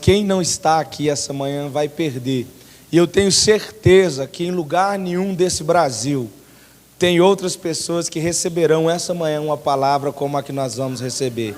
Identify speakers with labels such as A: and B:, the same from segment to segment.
A: Quem não está aqui essa manhã vai perder. E eu tenho certeza que em lugar nenhum desse Brasil tem outras pessoas que receberão essa manhã uma palavra como a que nós vamos receber.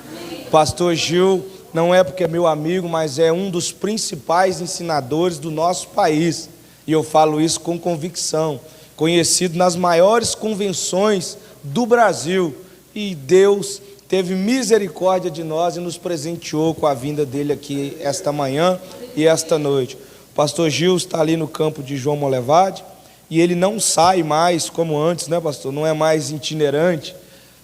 A: Pastor Gil não é porque é meu amigo, mas é um dos principais ensinadores do nosso país. E eu falo isso com convicção. Conhecido nas maiores convenções do Brasil. E Deus teve misericórdia de nós e nos presenteou com a vinda dele aqui esta manhã e esta noite. O pastor Gil está ali no campo de João Molevade e ele não sai mais como antes, né, pastor? Não é mais itinerante.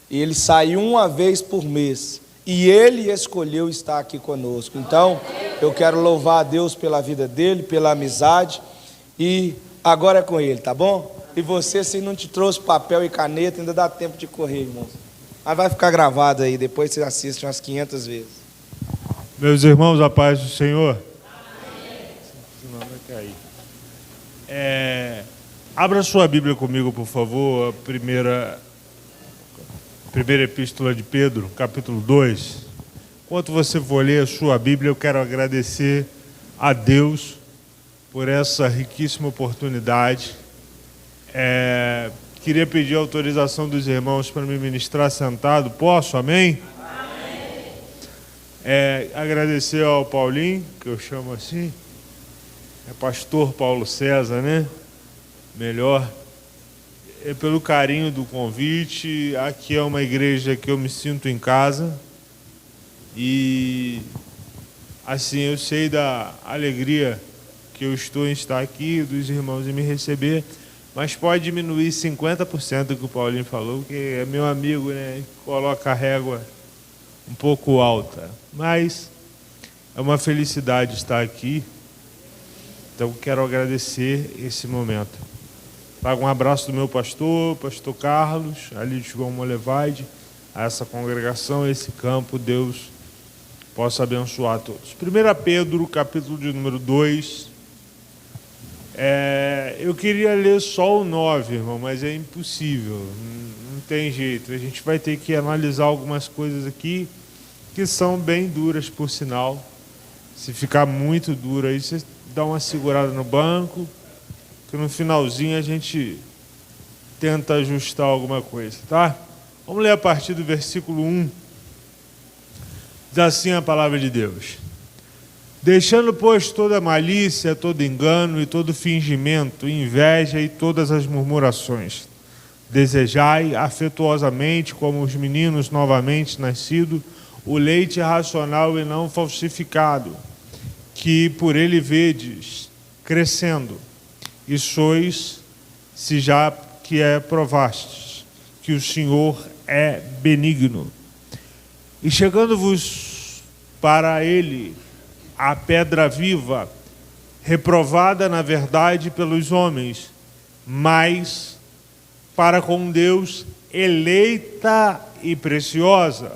A: E ele sai uma vez por mês. E ele escolheu estar aqui conosco. Então, eu quero louvar a Deus pela vida dele, pela amizade. E agora é com ele, tá bom? E você, se não te trouxe papel e caneta, ainda dá tempo de correr, irmãos. Mas vai ficar gravado aí, depois você assiste umas 500 vezes.
B: Meus irmãos, a paz do Senhor. Amém. Abra sua Bíblia comigo, por favor, a primeira epístola de Pedro, capítulo 2. Enquanto você for ler a sua Bíblia, eu quero agradecer a Deus por essa riquíssima oportunidade. Queria pedir a autorização dos irmãos para me ministrar sentado. Posso? Amém? Amém. Agradecer ao Paulinho, que eu chamo assim. É pastor Paulo César, né? Melhor. Pelo carinho do convite. Aqui é uma igreja que eu me sinto em casa. E assim, eu sei da alegria que eu estou em estar aqui, dos irmãos em me receber. Mas pode diminuir 50% do que o Paulinho falou, que é meu amigo, né? Coloca a régua um pouco alta. Mas é uma felicidade estar aqui. Então quero agradecer esse momento. Trago um abraço do meu pastor Carlos, ali de João Molevade, a essa congregação, a esse campo. Deus possa abençoar a todos. 1 Pedro, capítulo de número 2. Eu queria ler só o 9, irmão, mas é impossível, não tem jeito. A gente vai ter que analisar algumas coisas aqui que são bem duras, por sinal. Se ficar muito duro aí, você dá uma segurada no banco, que no finalzinho a gente tenta ajustar alguma coisa, tá? Vamos ler a partir do versículo 1. Diz assim a palavra de Deus. Deixando, pois, toda malícia, todo engano e todo fingimento, inveja e todas as murmurações. Desejai afetuosamente, como os meninos novamente nascidos, o leite racional e não falsificado, que por ele vedes crescendo, e sois, se já que provastes, que o Senhor é benigno. E chegando-vos para ele, a pedra viva, reprovada na verdade pelos homens, mas para com Deus eleita e preciosa.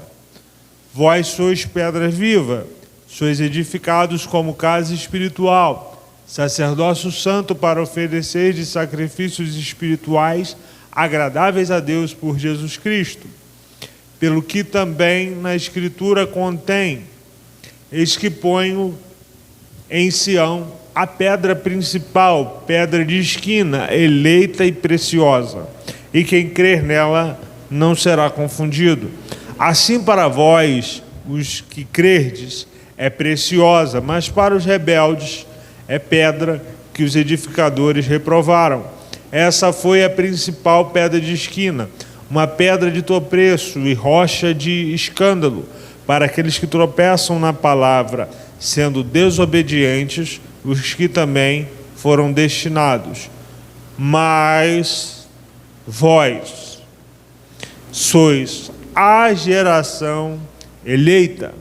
B: Vós sois pedra viva, sois edificados como casa espiritual, sacerdócio santo para oferecer de sacrifícios espirituais agradáveis a Deus por Jesus Cristo. Pelo que também na Escritura contém: eis que ponho em Sião a pedra principal, pedra de esquina, eleita e preciosa, e quem crer nela não será confundido. Assim para vós, os que crerdes, é preciosa, mas para os rebeldes é pedra que os edificadores reprovaram. Essa foi a principal pedra de esquina, uma pedra de tropeço e rocha de escândalo, para aqueles que tropeçam na palavra, sendo desobedientes, os que também foram destinados. Mas vós sois a geração eleita,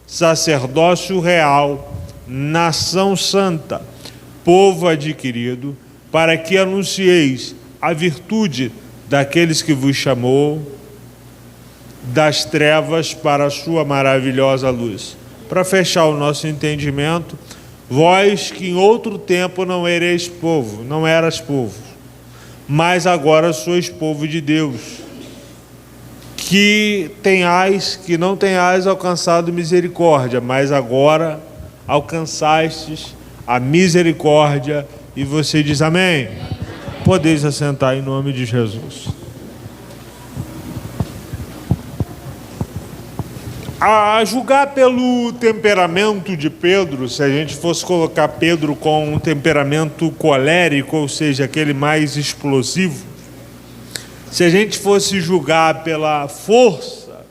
B: sacerdócio real, nação santa, povo adquirido, para que anuncieis a virtude daqueles que vos chamou das trevas para a sua maravilhosa luz. Para fechar o nosso entendimento, vós que em outro tempo não erais povo, mas agora sois povo de Deus, que não tenhais alcançado misericórdia, mas agora alcançastes a misericórdia, e você diz amém? Podeis assentar em nome de Jesus. A julgar pelo temperamento de Pedro, se a gente fosse colocar Pedro com um temperamento colérico, ou seja, aquele mais explosivo, se a gente fosse julgar pela força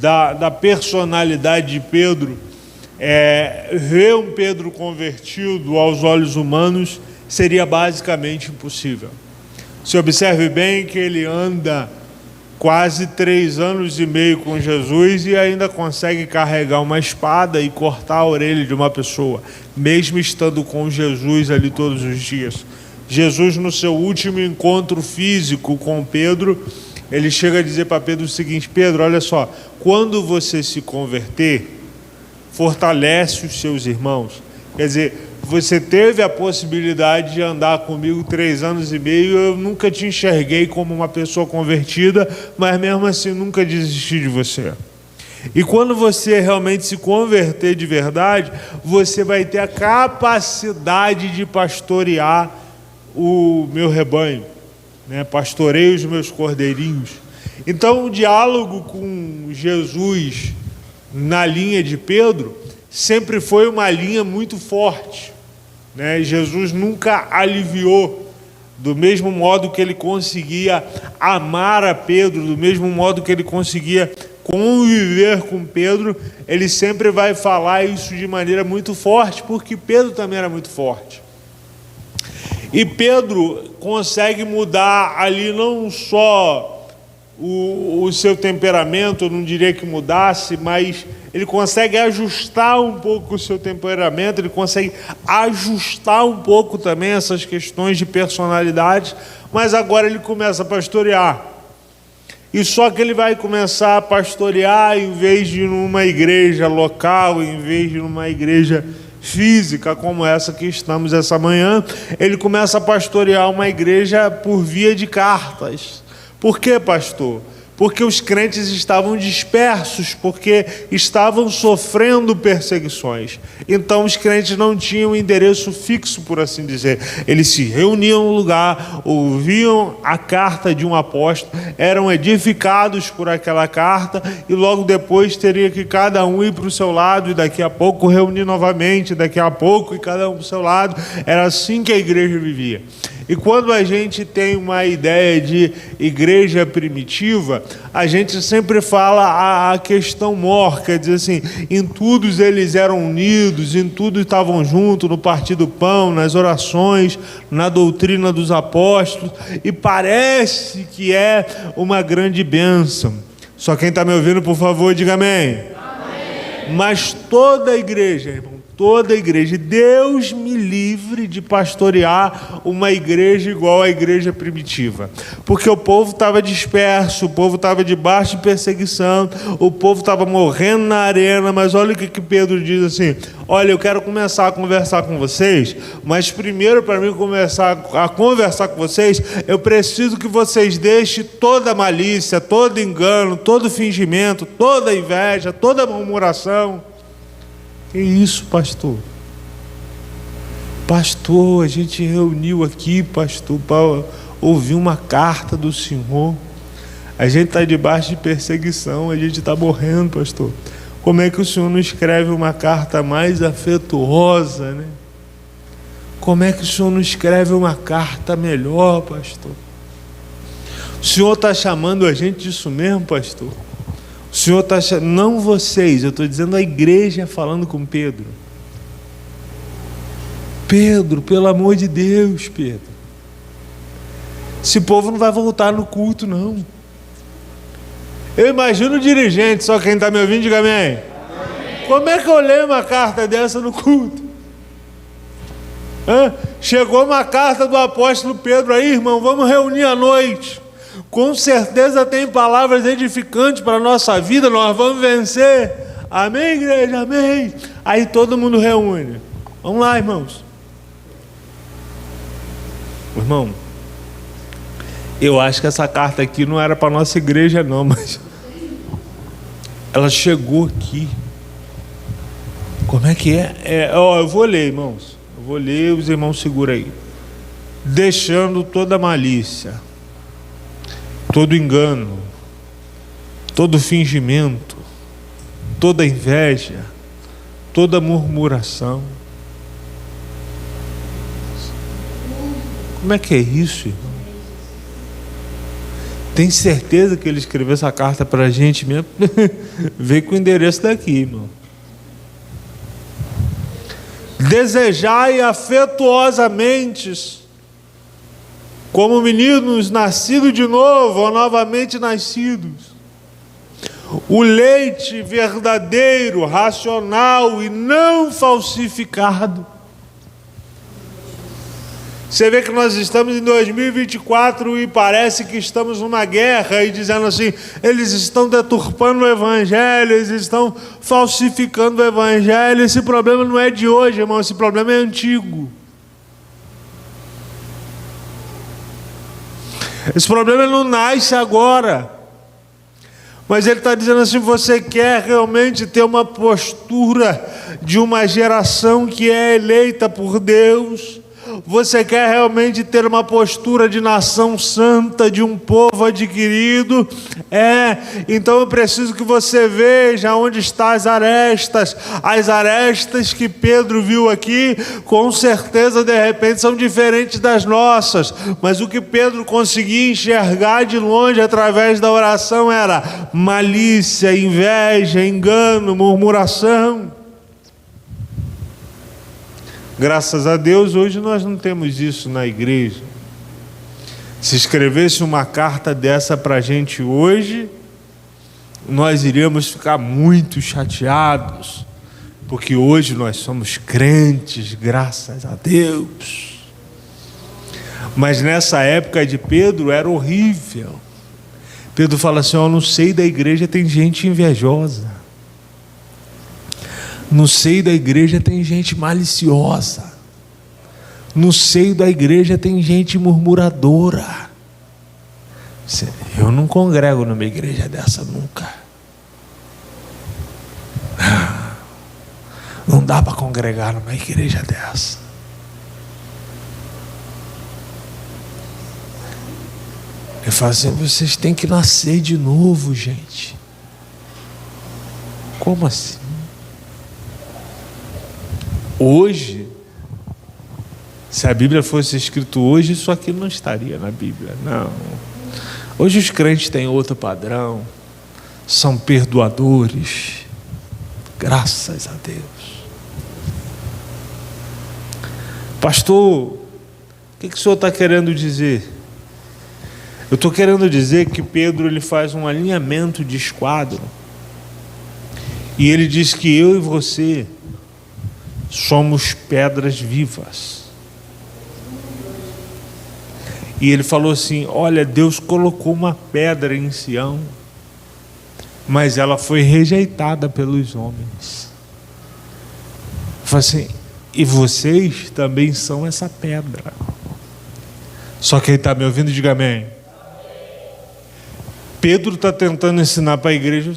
B: da personalidade de Pedro, ver um Pedro convertido aos olhos humanos seria basicamente impossível. Se observe bem que ele anda quase 3 anos e meio com Jesus e ainda consegue carregar uma espada e cortar a orelha de uma pessoa, mesmo estando com Jesus ali todos os dias. Jesus, no seu último encontro físico com Pedro, ele chega a dizer para Pedro o seguinte: Pedro, olha só, quando você se converter, fortalece os seus irmãos. Quer dizer, você teve a possibilidade de andar comigo 3 anos e meio, eu nunca te enxerguei como uma pessoa convertida, mas mesmo assim nunca desisti de você. E quando você realmente se converter de verdade, você vai ter a capacidade de pastorear o meu rebanho, né? Pastorei os meus cordeirinhos. Então o diálogo com Jesus na linha de Pedro sempre foi uma linha muito forte, né? Jesus nunca aliviou, do mesmo modo que ele conseguia amar a Pedro, do mesmo modo que ele conseguia conviver com Pedro, ele sempre vai falar isso de maneira muito forte, porque Pedro também era muito forte. E Pedro consegue mudar ali não só o seu temperamento, eu não diria que mudasse, mas ele consegue ajustar um pouco o seu temperamento, ele consegue ajustar um pouco também essas questões de personalidade, mas agora ele começa a pastorear. E só que ele vai começar a pastorear em vez de numa igreja local, em vez de numa igreja física como essa que estamos essa manhã, ele começa a pastorear uma igreja por via de cartas. Por quê, pastor? Porque os crentes estavam dispersos, porque estavam sofrendo perseguições. Então os crentes não tinham endereço fixo, por assim dizer. Eles se reuniam no lugar, ouviam a carta de um apóstolo, eram edificados por aquela carta e logo depois teria que cada um ir para o seu lado e daqui a pouco reunir novamente, daqui a pouco e cada um para o seu lado. Era assim que a igreja vivia. E quando a gente tem uma ideia de igreja primitiva, a gente sempre fala a questão mor, quer dizer assim, em tudo eles eram unidos, em tudo estavam juntos, no partir do pão, nas orações, na doutrina dos apóstolos, e parece que é uma grande bênção. Só quem está me ouvindo, por favor, diga amém. Amém. Mas toda a igreja, irmão, toda a igreja, Deus me livre de pastorear uma igreja igual à igreja primitiva, porque o povo estava disperso, o povo estava debaixo de perseguição, o povo estava morrendo na arena. Mas olha o que Pedro diz assim: olha, eu quero começar a conversar com vocês, mas primeiro, para mim começar a conversar com vocês, eu preciso que vocês deixem toda malícia, todo engano, todo fingimento, toda inveja, toda murmuração. Que isso, pastor? Pastor, a gente reuniu aqui, pastor, para ouvir uma carta do Senhor. A gente está debaixo de perseguição, a gente está morrendo, pastor. Como é que o Senhor não escreve uma carta mais afetuosa, né? Como é que o Senhor não escreve uma carta melhor, pastor? O Senhor está chamando a gente disso mesmo, pastor? O Senhor está chamando, não vocês, eu estou dizendo a igreja falando com Pedro. Pedro, pelo amor de Deus, Pedro, esse povo não vai voltar no culto, não. Eu imagino o dirigente, só quem está me ouvindo, diga amém. Amém. Como é que eu leio uma carta dessa no culto? Chegou uma carta do apóstolo Pedro aí, irmão, vamos reunir à noite. Com certeza tem palavras edificantes para a nossa vida, nós vamos vencer. Amém, igreja? Amém. Aí todo mundo reúne. Vamos lá, irmãos. Irmão, eu acho que essa carta aqui não era para a nossa igreja não, mas ela chegou aqui. Como é que é? Eu vou ler, irmãos. Eu vou ler, os irmãos seguram aí. Deixando toda malícia, todo engano, todo fingimento, toda inveja, toda murmuração. Como é que é isso, irmão? Tem certeza que ele escreveu essa carta para a gente mesmo? Veio com o endereço daqui, irmão. Desejai afetuosamente, como meninos nascidos de novo ou novamente nascidos, o leite verdadeiro, racional e não falsificado. Você vê que nós estamos em 2024 e parece que estamos numa guerra e dizendo assim, eles estão deturpando o evangelho, eles estão falsificando o evangelho. Esse problema não é de hoje, irmão, esse problema é antigo. Esse problema não nasce agora. Mas ele está dizendo assim, você quer realmente ter uma postura de uma geração que é eleita por Deus? Você quer realmente ter uma postura de nação santa, de um povo adquirido? Então eu preciso que você veja onde estão as arestas que Pedro viu aqui, com certeza de repente são diferentes das nossas, mas o que Pedro conseguia enxergar de longe através da oração era malícia, inveja, engano, murmuração. Graças a Deus, hoje nós não temos isso na igreja. Se escrevesse uma carta dessa para a gente hoje, nós iríamos ficar muito chateados, porque hoje nós somos crentes, graças a Deus. Mas nessa época de Pedro era horrível. Pedro fala assim, no seio da igreja tem gente invejosa. No seio da igreja tem gente maliciosa. No seio da igreja tem gente murmuradora. Eu não congrego numa igreja dessa nunca. Não dá para congregar numa igreja dessa. Eu falo assim, vocês têm que nascer de novo, gente. Como assim? Hoje, se a Bíblia fosse escrito hoje, isso aqui não estaria na Bíblia, não. Hoje os crentes têm outro padrão, são perdoadores, graças a Deus. Pastor, o que o senhor está querendo dizer? Eu estou querendo dizer que Pedro ele faz um alinhamento de esquadro, e ele diz que eu e você somos pedras vivas. E ele falou assim, olha, Deus colocou uma pedra em Sião, mas ela foi rejeitada pelos homens. Ele falou assim, e vocês também são essa pedra. Só quem está me ouvindo, diga amém. Pedro está tentando ensinar para a igreja,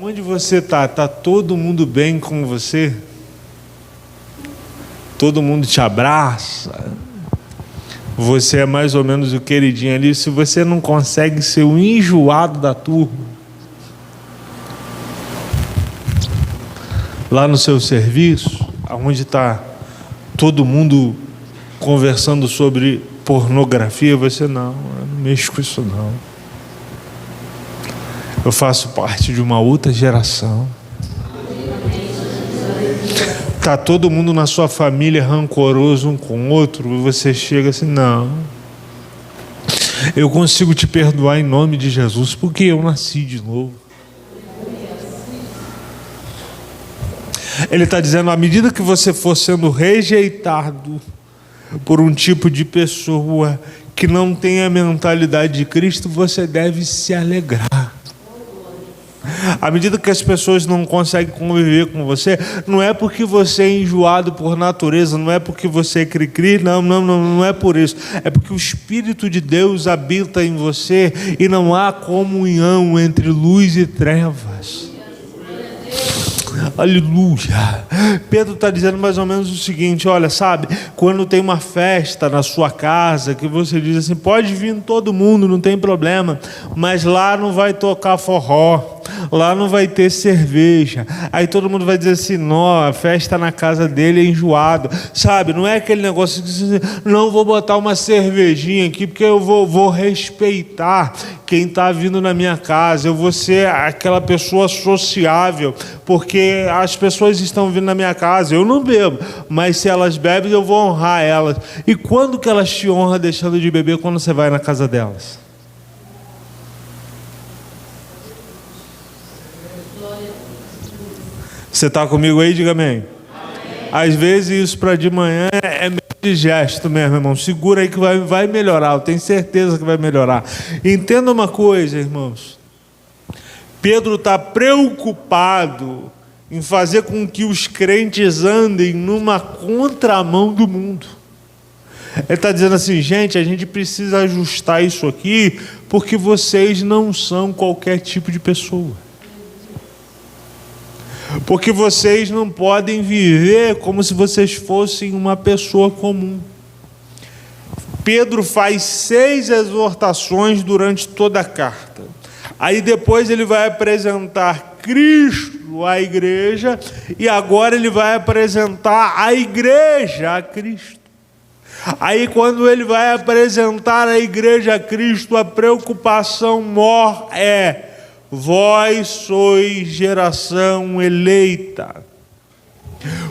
B: onde você está? Está todo mundo bem com você? Todo mundo te abraça, você é mais ou menos o queridinho ali. Se você não consegue ser o enjoado da turma, lá no seu serviço, onde está todo mundo conversando sobre pornografia, você não, eu não mexo com isso não. Eu faço parte de uma outra geração. Está todo mundo na sua família rancoroso um com o outro, e você chega assim, não, eu consigo te perdoar em nome de Jesus, porque eu nasci de novo. Ele está dizendo, à medida que você for sendo rejeitado por um tipo de pessoa que não tem a mentalidade de Cristo, você deve se alegrar. À medida que as pessoas não conseguem conviver com você, não é porque você é enjoado por natureza, não é porque você é cri-cri, não é por isso. É porque o Espírito de Deus habita em você e não há comunhão entre luz e trevas. Aleluia. Pedro está dizendo mais ou menos o seguinte: olha, sabe, quando tem uma festa na sua casa, que você diz assim, pode vir todo mundo, não tem problema, mas lá não vai tocar forró, lá não vai ter cerveja. Aí todo mundo vai dizer assim, não, a festa na casa dele é enjoado, sabe? Não é aquele negócio que não vou botar uma cervejinha aqui porque eu vou respeitar quem está vindo na minha casa, eu vou ser aquela pessoa sociável, porque as pessoas estão vindo na minha casa, eu não bebo, mas se elas bebem eu vou honrar elas. E quando que elas te honram deixando de beber? Quando você vai na casa delas. Você está comigo aí? Diga amém. Às vezes isso para de manhã é meio de gesto mesmo, irmão. Segura aí que vai melhorar, eu tenho certeza que vai melhorar. Entenda uma coisa, irmãos. Pedro está preocupado em fazer com que os crentes andem numa contramão do mundo. Ele está dizendo assim, gente, a gente precisa ajustar isso aqui, porque vocês não são qualquer tipo de pessoa. Porque vocês não podem viver como se vocês fossem uma pessoa comum. Pedro faz 6 exortações durante toda a carta. Aí depois ele vai apresentar Cristo à igreja, e agora ele vai apresentar a igreja a Cristo. Aí quando ele vai apresentar a igreja a Cristo, a preocupação maior é: vós sois geração eleita.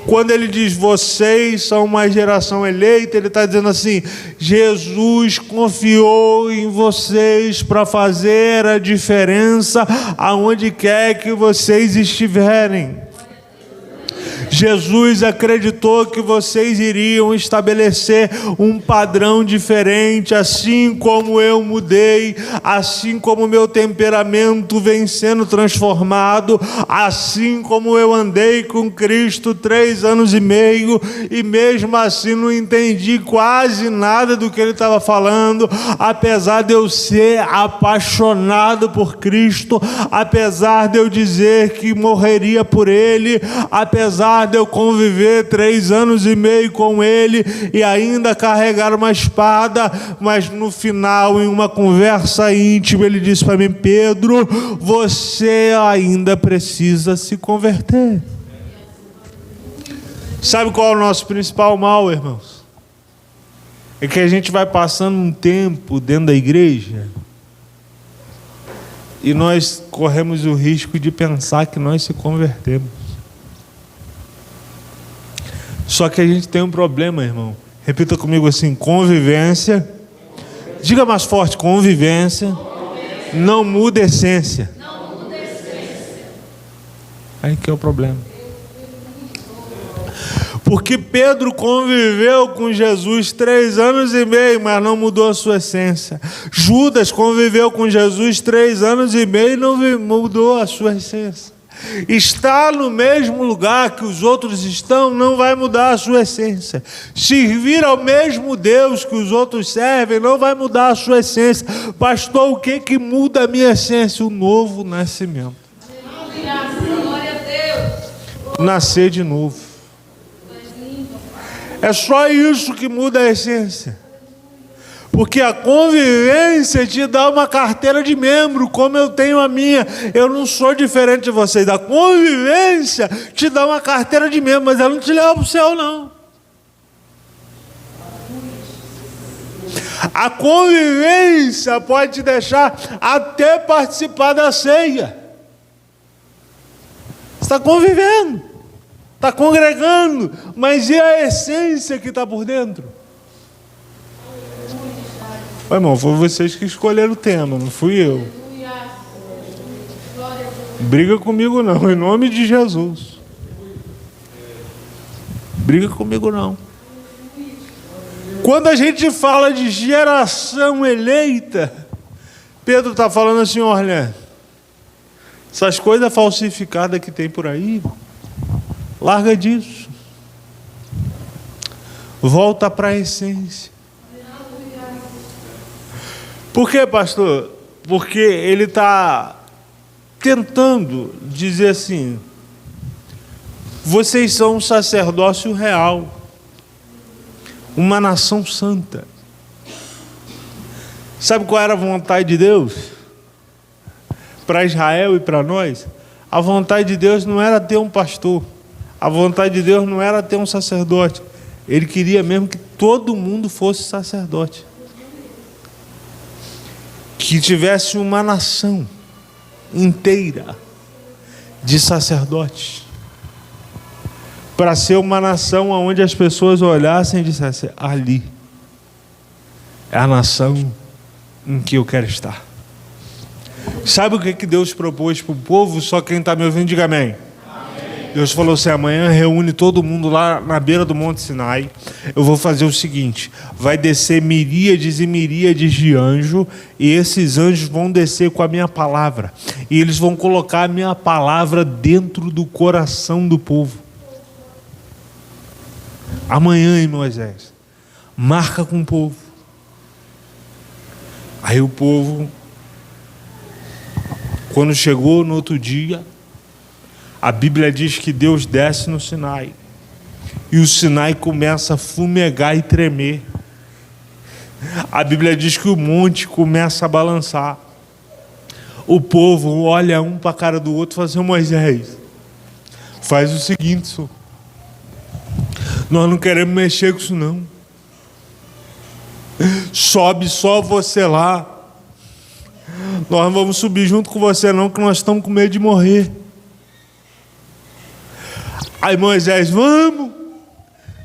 B: Quando ele diz vocês são uma geração eleita, ele está dizendo assim, Jesus confiou em vocês para fazer a diferença aonde quer que vocês estiverem. Jesus acreditou que vocês iriam estabelecer um padrão diferente, assim como eu mudei, assim como meu temperamento vem sendo transformado, assim como eu andei com Cristo 3 anos e meio, e mesmo assim não entendi quase nada do que ele estava falando, apesar de eu ser apaixonado por Cristo, apesar de eu dizer que morreria por ele, apesar de eu conviver 3 anos e meio com ele e ainda carregar uma espada, mas no final, em uma conversa íntima, ele disse para mim, Pedro, você ainda precisa se converter. Sabe qual é o nosso principal mal, irmãos? É que a gente vai passando um tempo dentro da igreja e nós corremos o risco de pensar que nós se convertemos. Só que a gente tem um problema, irmão. Repita comigo assim, convivência. Diga mais forte, convivência. Não muda a essência. Aí que é o problema. Porque Pedro conviveu com Jesus 3 anos e meio, mas não mudou a sua essência. Judas conviveu com Jesus 3 anos e meio e não mudou a sua essência. Estar no mesmo lugar que os outros estão não vai mudar a sua essência. Servir ao mesmo Deus que os outros servem não vai mudar a sua essência. Pastor, o que muda a minha essência? O novo nascimento. Nascer de novo. É só isso que muda a essência. Porque a convivência te dá uma carteira de membro, como eu tenho a minha. Eu não sou diferente de vocês. A convivência te dá uma carteira de membro, mas ela não te leva para o céu, não. A convivência pode te deixar até participar da ceia. Você está convivendo, está congregando, mas e a essência que está por dentro? Ô, irmão, foi vocês que escolheram o tema, não fui eu. Briga comigo não, em nome de Jesus. Briga comigo não. Quando a gente fala de geração eleita, Pedro está falando assim, olha, essas coisas falsificadas que tem por aí, larga disso. Volta para a essência. Por quê, pastor? Porque ele está tentando dizer assim, Vocês são um sacerdócio real, uma nação santa. Sabe qual era a vontade de Deus? Para Israel e para nós? A vontade de Deus não era ter um pastor. A vontade de Deus não era ter um sacerdote. Ele queria mesmo que todo mundo fosse sacerdote. Que tivesse uma nação inteira de sacerdotes. Para ser uma nação onde as pessoas olhassem e dissessem: ali é a nação em que eu quero estar. Sabe o que Deus propôs para o povo? Só quem está me ouvindo, diga amém. Deus falou assim: amanhã reúne todo mundo lá na beira do Monte Sinai. Eu vou fazer o seguinte: vai descer miríades e miríades de anjos, e esses anjos vão descer com a minha palavra, e eles vão colocar a minha palavra dentro do coração do povo. Amanhã, em Moisés, marca com o povo. Aí o povo, quando chegou no outro dia, a Bíblia diz que Deus desce no Sinai. E o Sinai começa a fumegar e tremer. A Bíblia diz que o monte começa a balançar. O povo olha um para a cara do outro e fala assim: Moisés, faz o seguinte, senhor. Nós não queremos mexer com isso não. Sobe só você lá. Nós não vamos subir junto com você não, que nós estamos com medo de morrer. Aí Moisés: vamos.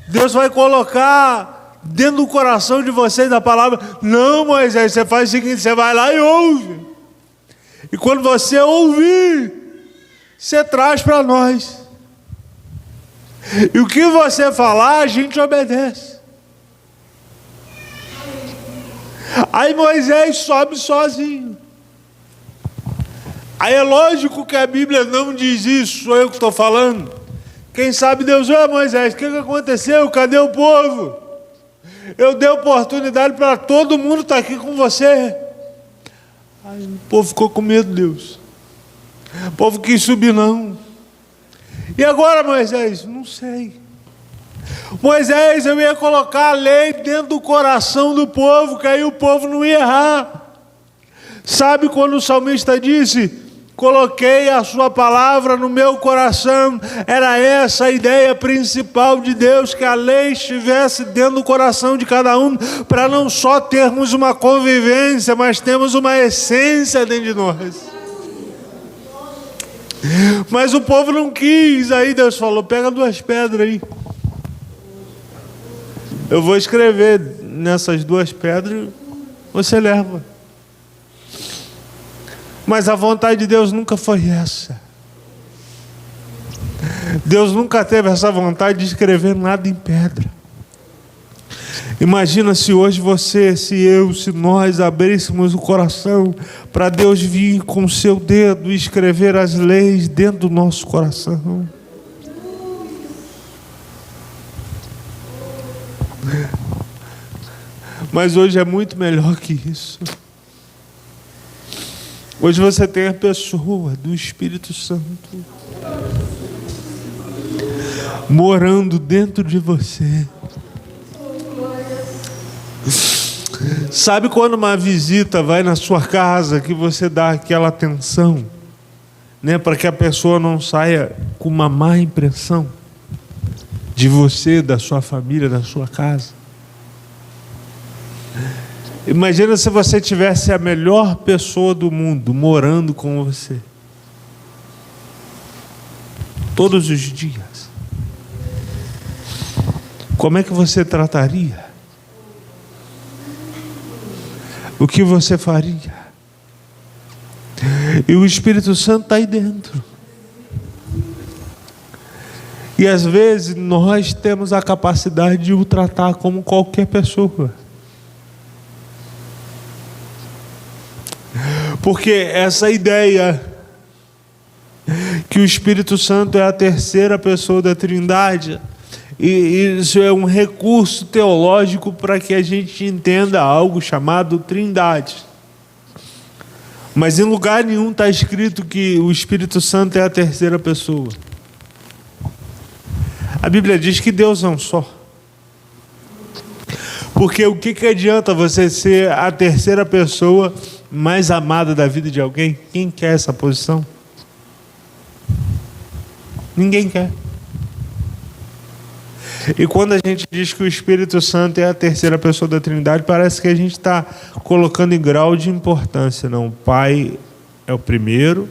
B: Deus vai colocar dentro do coração de vocês a palavra. Não, Moisés, você faz o seguinte: você vai lá e ouve. E quando você ouvir, você traz para nós. E o que você falar, a gente obedece. Aí Moisés sobe sozinho. Aí é lógico que a Bíblia não diz isso, sou eu que estou falando. Quem sabe Deus: Moisés, o que aconteceu? Cadê o povo? Eu dei oportunidade para todo mundo estar aqui com você. Aí o povo ficou com medo, Deus. O povo quis subir não. E agora, Moisés? Não sei. Moisés, eu ia colocar a lei dentro do coração do povo, que aí o povo não ia errar. Sabe quando o salmista disse: coloquei a sua palavra no meu coração? Era essa a ideia principal de Deus, que a lei estivesse dentro do coração de cada um, para não só termos uma convivência, mas temos uma essência dentro de nós. Mas o povo não quis. Aí Deus falou: pega 2 pedras aí. Eu vou escrever nessas 2 pedras, você leva. Mas a vontade de Deus nunca foi essa. Deus nunca teve essa vontade de escrever nada em pedra. Imagina se hoje você, se eu, se nós abríssemos o coração para Deus vir com o seu dedo e escrever as leis dentro do nosso coração. Mas hoje é muito melhor que isso. Hoje você tem a pessoa do Espírito Santo morando dentro de você. Sabe quando uma visita vai na sua casa, que você dá aquela atenção, né, para que a pessoa não saia com uma má impressão de você, da sua família, da sua casa? Imagina se você tivesse a melhor pessoa do mundo morando com você todos os dias. Como é que você trataria? O que você faria? E o Espírito Santo está aí dentro. E às vezes nós temos a capacidade de o tratar como qualquer pessoa. Porque essa ideia que o Espírito Santo é a terceira pessoa da Trindade, e isso é um recurso teológico para que a gente entenda algo chamado Trindade. Mas em lugar nenhum está escrito que o Espírito Santo é a terceira pessoa. A Bíblia diz que Deus é um só. Porque o que adianta você ser a terceira pessoa mais amada da vida de alguém? Quem quer essa posição? Ninguém quer. E quando a gente diz que o Espírito Santo é a terceira pessoa da Trindade, parece que a gente está colocando em grau de importância. Não, o Pai é o primeiro,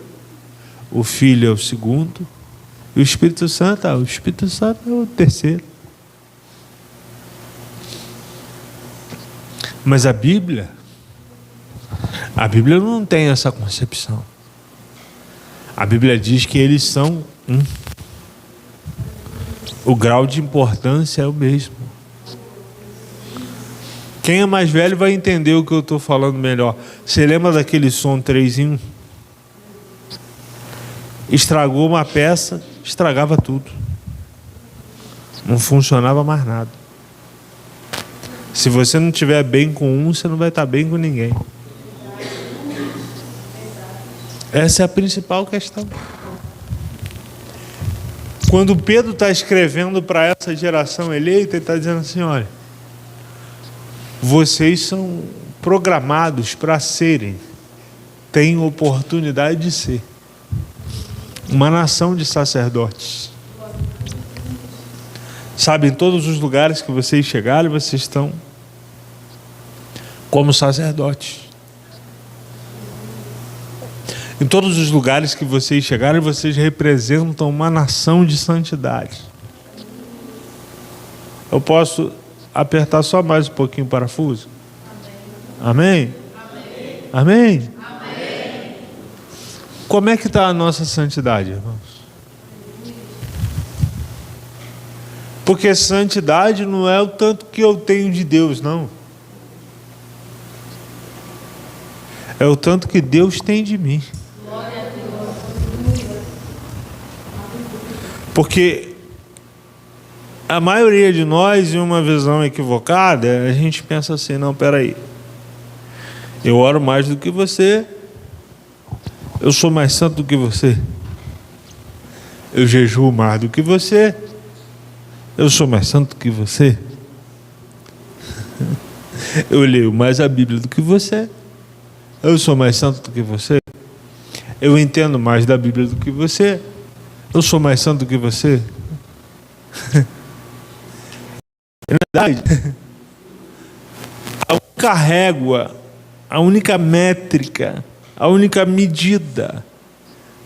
B: o Filho é o segundo, e o Espírito Santo é o terceiro. Mas a Bíblia não tem essa concepção. A Bíblia diz que eles são um. O grau de importância é o mesmo. Quem é mais velho vai entender o que eu estou falando melhor. Você lembra daquele som 3 em 1? Estragou uma peça, estragava tudo. Não funcionava mais nada. Se você não estiver bem com um, você não vai estar bem com ninguém. Essa é a principal questão. Quando Pedro está escrevendo para essa geração eleita, ele está dizendo assim: olha, vocês são programados para serem, têm oportunidade de ser uma nação de sacerdotes. Sabe, em todos os lugares que vocês chegarem, vocês estão como sacerdotes. Em todos os lugares que vocês chegarem, vocês representam uma nação de santidade. Eu posso apertar só mais um pouquinho o parafuso? Amém? Amém? Amém? Amém. Como é que está a nossa santidade, irmãos? Porque santidade não é o tanto que eu tenho de Deus, não. É o tanto que Deus tem de mim. Porque a maioria de nós, em uma visão equivocada, a gente pensa assim: não, peraí, eu oro mais do que você, eu sou mais santo do que você, eu jejuo mais do que você, eu sou mais santo do que você, eu leio mais a Bíblia do que você, eu sou mais santo do que você, eu entendo mais da Bíblia do que você, eu sou mais santo do que você. Na verdade, a única régua, a única métrica, a única medida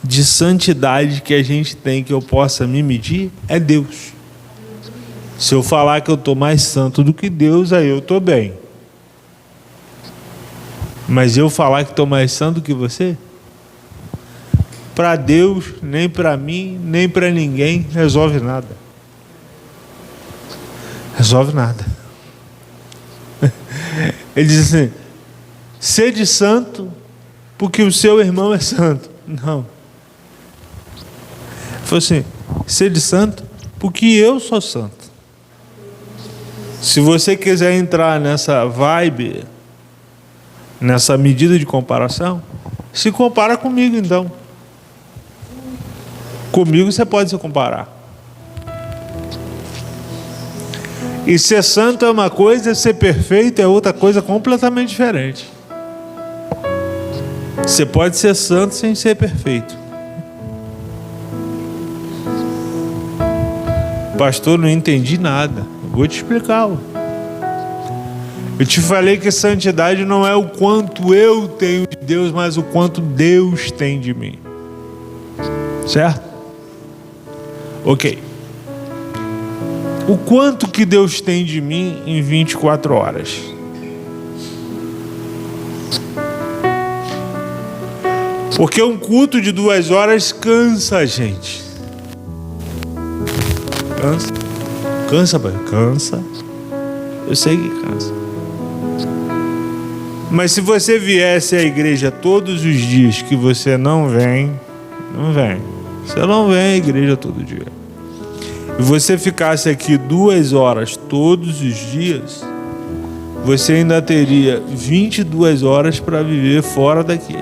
B: de santidade que a gente tem, que eu possa me medir, é Deus. Se eu falar que eu estou mais santo do que Deus, aí eu estou bem. Mas eu falar que estou mais santo do que você, para Deus, nem para mim, nem para ninguém, resolve nada. Resolve nada. Ele diz assim: sede santo, porque o seu irmão é santo. Não. Ele falou assim: sede santo, porque eu sou santo. Se você quiser entrar nessa vibe, nessa medida de comparação, se compara comigo então. Comigo você pode se comparar. E ser santo é uma coisa, ser perfeito é outra coisa completamente diferente. Você pode ser santo sem ser perfeito. Pastor, não entendi nada. Vou te explicar. Eu te falei que santidade não é o quanto eu tenho de Deus, mas o quanto Deus tem de mim. Certo? Ok. O quanto que Deus tem de mim em 24 horas? Porque um culto de 2 horas cansa a gente. Cansa. Cansa, pai? Cansa. Eu sei que cansa. Mas se você viesse à igreja todos os dias que você não vem, você não vem à igreja todo dia, e você ficasse aqui 2 horas todos os dias, você ainda teria 22 horas para viver fora daqui.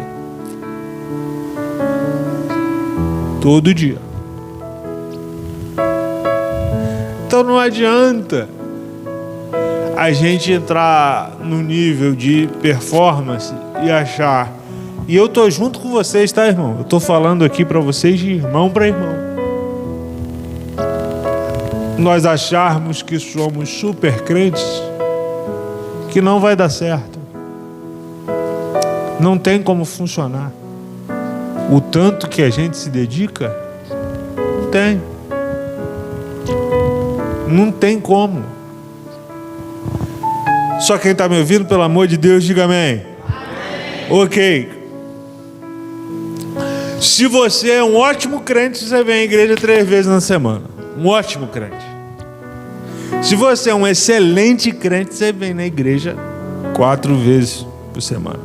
B: Todo dia. Então não adianta a gente entrar no nível de performance e achar... E eu tô junto com vocês, tá, irmão? Eu tô falando aqui para vocês de irmão para irmão. Nós acharmos que somos super crentes, que não vai dar certo. Não tem como funcionar. O tanto que a gente se dedica, não tem. Não tem como. Só quem está me ouvindo, pelo amor de Deus, diga amém. Ok. Se você é um ótimo crente, você vem à igreja 3 vezes na semana. Um ótimo crente. Se você é um excelente crente, você vem na igreja 4 vezes por semana.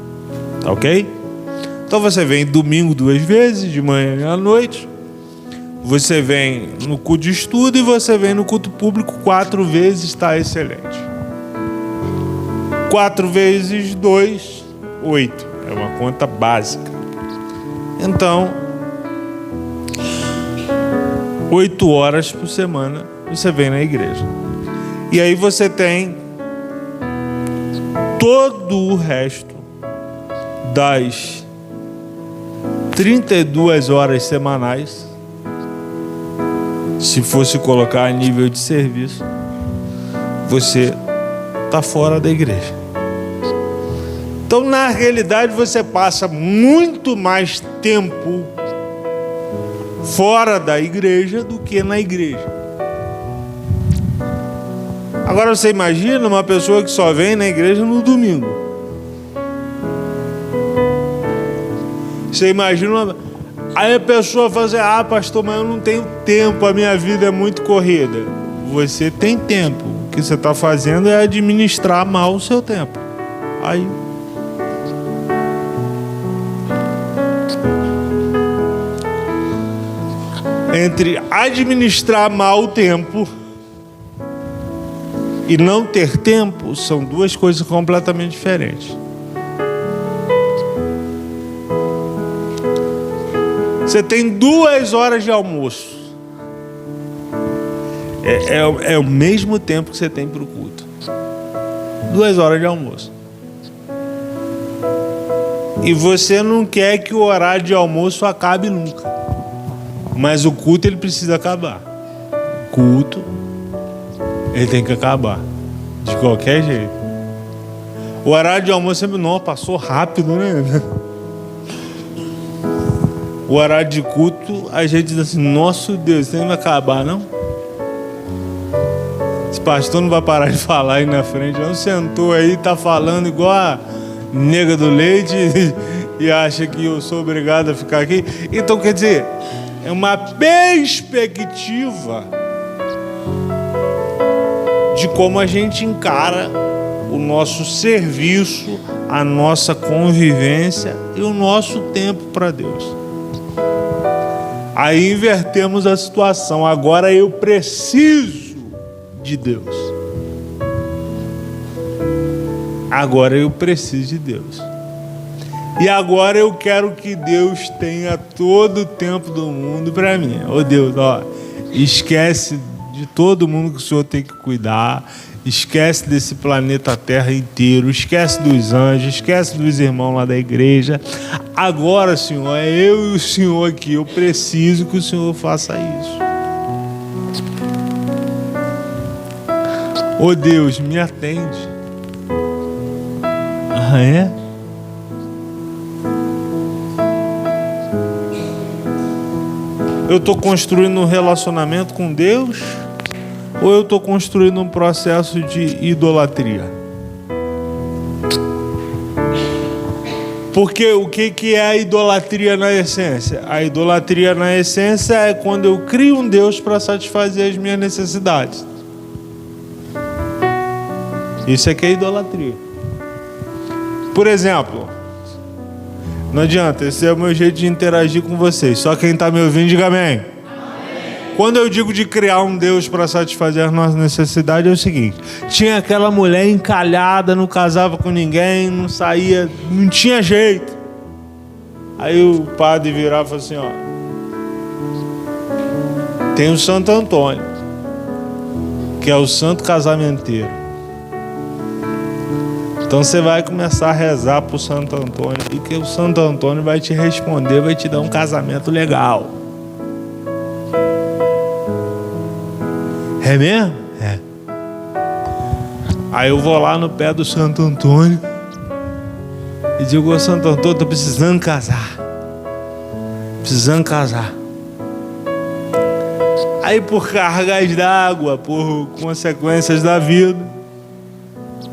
B: Tá ok? Então você vem domingo 2 vezes, de manhã e à noite. Você vem no culto de estudo e você vem no culto público 4 vezes, está excelente. 4 vezes 2, 8. É uma conta básica. Então, 8 horas por semana você vem na igreja. E aí você tem todo o resto das 32 horas semanais, se fosse colocar a nível de serviço, você está fora da igreja. Então, na realidade, você passa muito mais tempo fora da igreja do que na igreja. Agora você imagina uma pessoa que só vem na igreja no domingo. Você imagina aí a pessoa fala assim: ah, pastor, mas eu não tenho tempo, a minha vida é muito corrida. Você tem tempo. O que você está fazendo é administrar mal o seu tempo. Aí entre administrar mal o tempo e não ter tempo, são 2 coisas completamente diferentes. Você tem 2 horas de almoço. É o mesmo tempo que você tem para o culto. 2 horas de almoço. E você não quer que o horário de almoço acabe nunca. Mas o culto ele precisa acabar. O culto ele tem que acabar. De qualquer jeito. O horário de almoço sempre não passou rápido, né? O horário de culto a gente diz assim: nosso Deus, isso não vai acabar, não? Esse pastor não vai parar de falar aí na frente. Não sentou aí, tá falando igual a nega do leite e acha que eu sou obrigado a ficar aqui. Então, quer dizer, é uma perspectiva de como a gente encara o nosso serviço, a nossa convivência e o nosso tempo para Deus. Aí invertemos a situação. Agora eu preciso de Deus. Agora eu preciso de Deus. E agora eu quero que Deus tenha todo o tempo do mundo para mim. Ô Deus, ó, esquece de todo mundo que o Senhor tem que cuidar. Esquece desse planeta Terra inteiro. Esquece dos anjos. Esquece dos irmãos lá da igreja. Agora, Senhor, é eu e o Senhor aqui. Eu preciso que o Senhor faça isso. Ô Deus, me atende. Ah, é? Eu estou construindo um relacionamento com Deus ou eu estou construindo um processo de idolatria? Porque o que é a idolatria na essência? A idolatria na essência é quando eu crio um Deus para satisfazer as minhas necessidades. Isso é que é idolatria. Por exemplo, não adianta, esse é o meu jeito de interagir com vocês. Só quem está me ouvindo, diga amém. Amém. Quando eu digo de criar um Deus para satisfazer as nossas necessidades, é o seguinte: tinha aquela mulher encalhada, não casava com ninguém, não saía, não tinha jeito. Aí o padre virava e falou assim: ó, tem o Santo Antônio. que é o santo casamenteiro. Então você vai começar a rezar para o Santo Antônio, e que o Santo Antônio vai te responder, vai te dar um casamento legal. É mesmo? É. Aí eu vou lá no pé do Santo Antônio e digo: ô Santo Antônio, estou precisando casar. Precisando casar. Aí, por cargas d'água, por consequências da vida,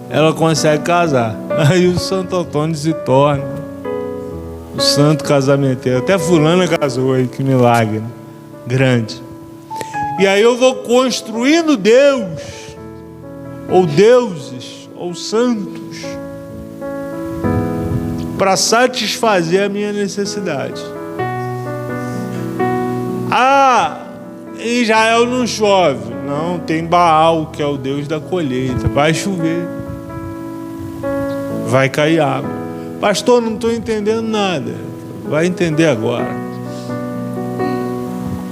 B: ela consegue casar. Aí o Santo Antônio se torna o santo casamenteiro. Até fulana casou aí, que milagre, né? Grande. E aí eu vou construindo Deus, ou deuses, ou santos, para satisfazer a minha necessidade. Em Israel não chove. Não, tem Baal, que é o Deus da colheita. Vai chover, vai cair água. Pastor, não estou entendendo nada. Vai entender agora.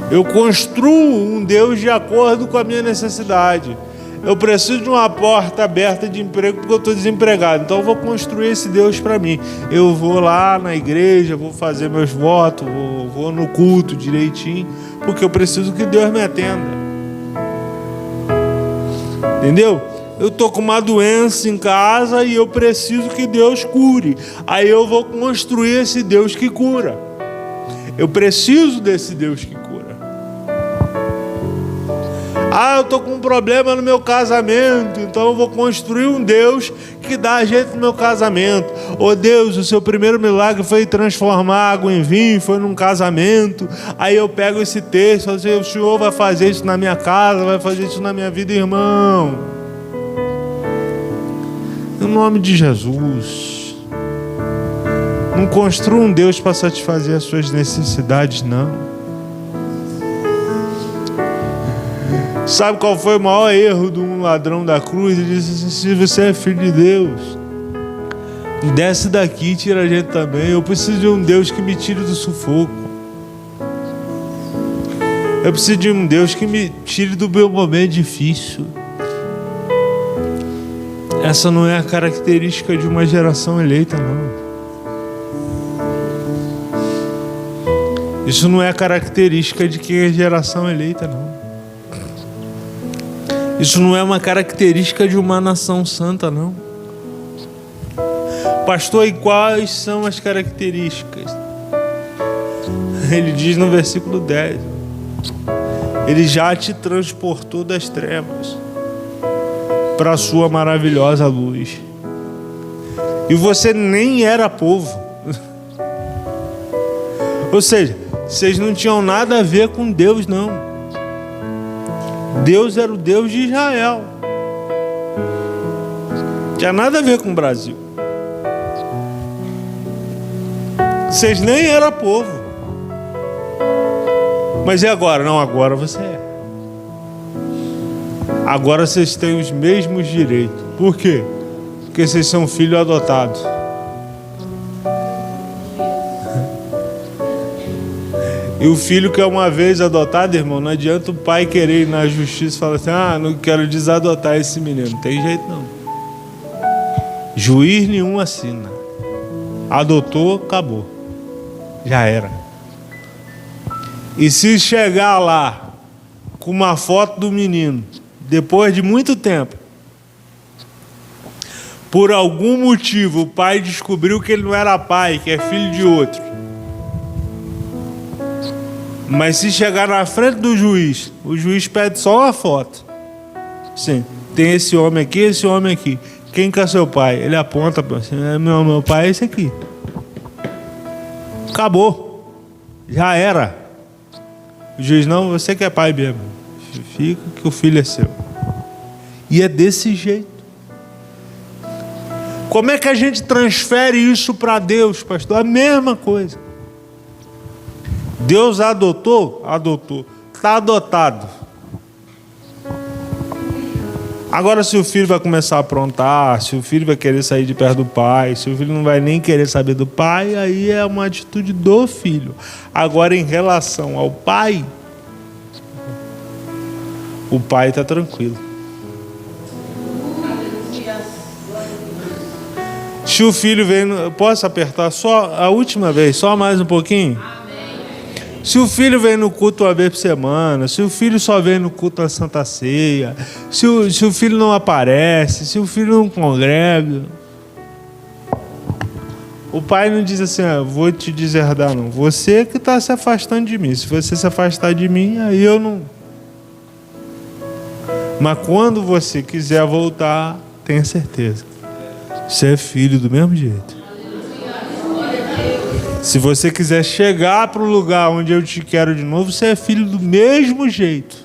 B: Eu construo um Deus de acordo com a minha necessidade. Eu preciso de uma porta aberta de emprego porque eu estou desempregado. Então eu vou construir esse Deus para mim. Eu vou lá na igreja, vou fazer meus votos, vou no culto direitinho, porque eu preciso que Deus me atenda. Entendeu? Eu estou com uma doença em casa e eu preciso que Deus cure. Aí eu vou construir esse Deus que cura. Eu preciso desse Deus que cura. Eu estou com um problema no meu casamento, então eu vou construir um Deus que dá jeito no meu casamento. Ô Deus, o seu primeiro milagre foi transformar água em vinho, foi num casamento. Aí eu pego esse texto e falo assim: o Senhor vai fazer isso na minha casa, vai fazer isso na minha vida, irmão. Em nome de Jesus. Não construa um Deus para satisfazer as suas necessidades, não. Sabe qual foi o maior erro de um ladrão da cruz? Ele disse assim: se você é filho de Deus, desce daqui e tira a gente também. Eu preciso de um Deus que me tire do sufoco. Eu preciso de um Deus que me tire do meu momento difícil. Essa não é a característica de uma geração eleita, não. Isso não é a característica de quem é geração eleita, não. Isso não é uma característica de uma nação santa, não. Pastor, e quais são as características? Ele diz no versículo 10: Ele já te transportou das trevas para a sua maravilhosa luz. E você nem era povo. Ou seja, vocês não tinham nada a ver com Deus, não. Deus era o Deus de Israel. Não tinha nada a ver com o Brasil. Vocês nem eram povo. Mas e agora? Não, agora você é. Agora vocês têm os mesmos direitos. Por quê? Porque vocês são filhos adotados. E o filho que é uma vez adotado, irmão, não adianta o pai querer ir na justiça e falar assim: não quero desadotar esse menino. Não tem jeito não. Juiz nenhum assina. Adotou, acabou. Já era. E se chegar lá com uma foto do menino, depois de muito tempo, por algum motivo o pai descobriu que ele não era pai, que é filho de outro, mas se chegar na frente do juiz, o juiz pede só uma foto. Sim, tem esse homem aqui, esse homem aqui. Quem que é seu pai? Ele aponta para assim: meu pai é esse aqui. Acabou. Já era. O juiz: não, você que é pai mesmo. Fica que o filho é seu. E é desse jeito. Como é que a gente transfere isso para Deus, pastor? A mesma coisa. Deus adotou? Adotou. Está adotado. Agora, se o filho vai começar a aprontar, se o filho vai querer sair de perto do pai, se o filho não vai nem querer saber do pai, aí é uma atitude do filho. Agora, em relação ao pai, o pai está tranquilo. Se o filho vem... Posso apertar só a última vez, só mais um pouquinho? Se o filho vem no culto uma vez por semana, se o filho só vem no culto da Santa Ceia, se o filho não aparece, se o filho não congrega, o pai não diz assim, vou te deserdar não. Você que está se afastando de mim. Se você se afastar de mim, aí eu não... Mas quando você quiser voltar, tenha certeza. Você é filho do mesmo jeito. Se você quiser chegar para o lugar onde eu te quero de novo, você é filho do mesmo jeito.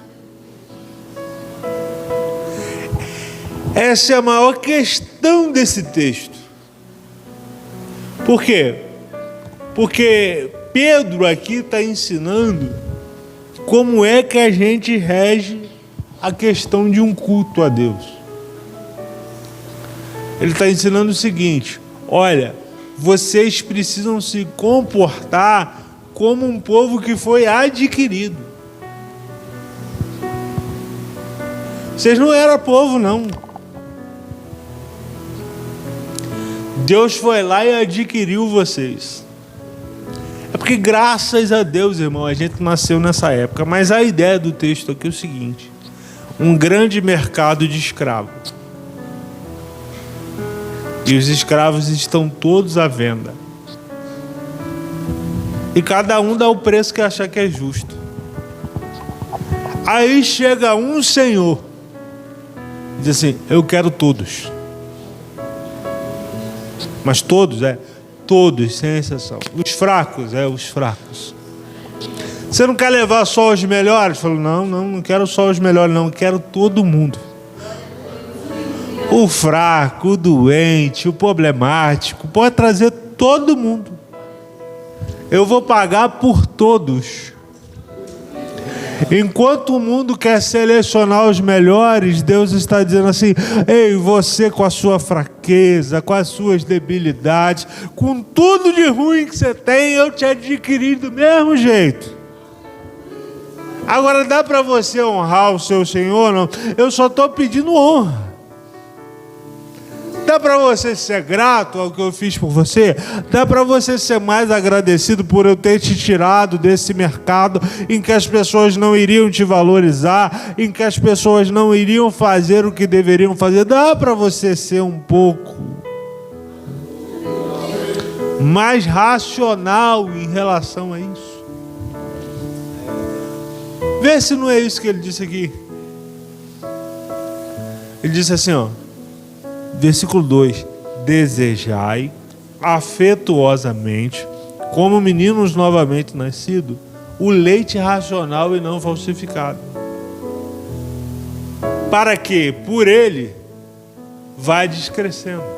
B: Essa é a maior questão desse texto. Por quê? Porque Pedro aqui está ensinando como é que a gente rege a questão de um culto a Deus. Ele está ensinando o seguinte: olha, vocês precisam se comportar como um povo que foi adquirido. Vocês não eram povo, não. Deus foi lá e adquiriu vocês. É porque, graças a Deus, irmão, a gente nasceu nessa época. Mas a ideia do texto aqui é o seguinte: um grande mercado de escravos. E os escravos estão todos à venda. E cada um dá o preço que achar que é justo. Aí chega um senhor, diz assim: eu quero todos. Mas todos, todos, sem exceção. Os fracos, os fracos. Você não quer levar só os melhores? Falou, não quero só os melhores, não, quero todo mundo. O fraco, o doente, o problemático, pode trazer todo mundo. Eu vou pagar por todos. Enquanto o mundo quer selecionar os melhores, Deus está dizendo assim: ei, você com a sua fraqueza, com as suas debilidades, com tudo de ruim que você tem, eu te adquiri do mesmo jeito. Agora, dá para você honrar o seu Senhor? Não? Eu só estou pedindo honra. Dá para você ser grato ao que eu fiz por você? Dá para você ser mais agradecido por eu ter te tirado desse mercado em que as pessoas não iriam te valorizar, em que as pessoas não iriam fazer o que deveriam fazer? Dá para você ser um pouco mais racional em relação a isso? Vê se não é isso que ele disse aqui. Ele disse assim, versículo 2: desejai afetuosamente, como meninos novamente nascidos, o leite racional e não falsificado, para que por ele vai descrescendo.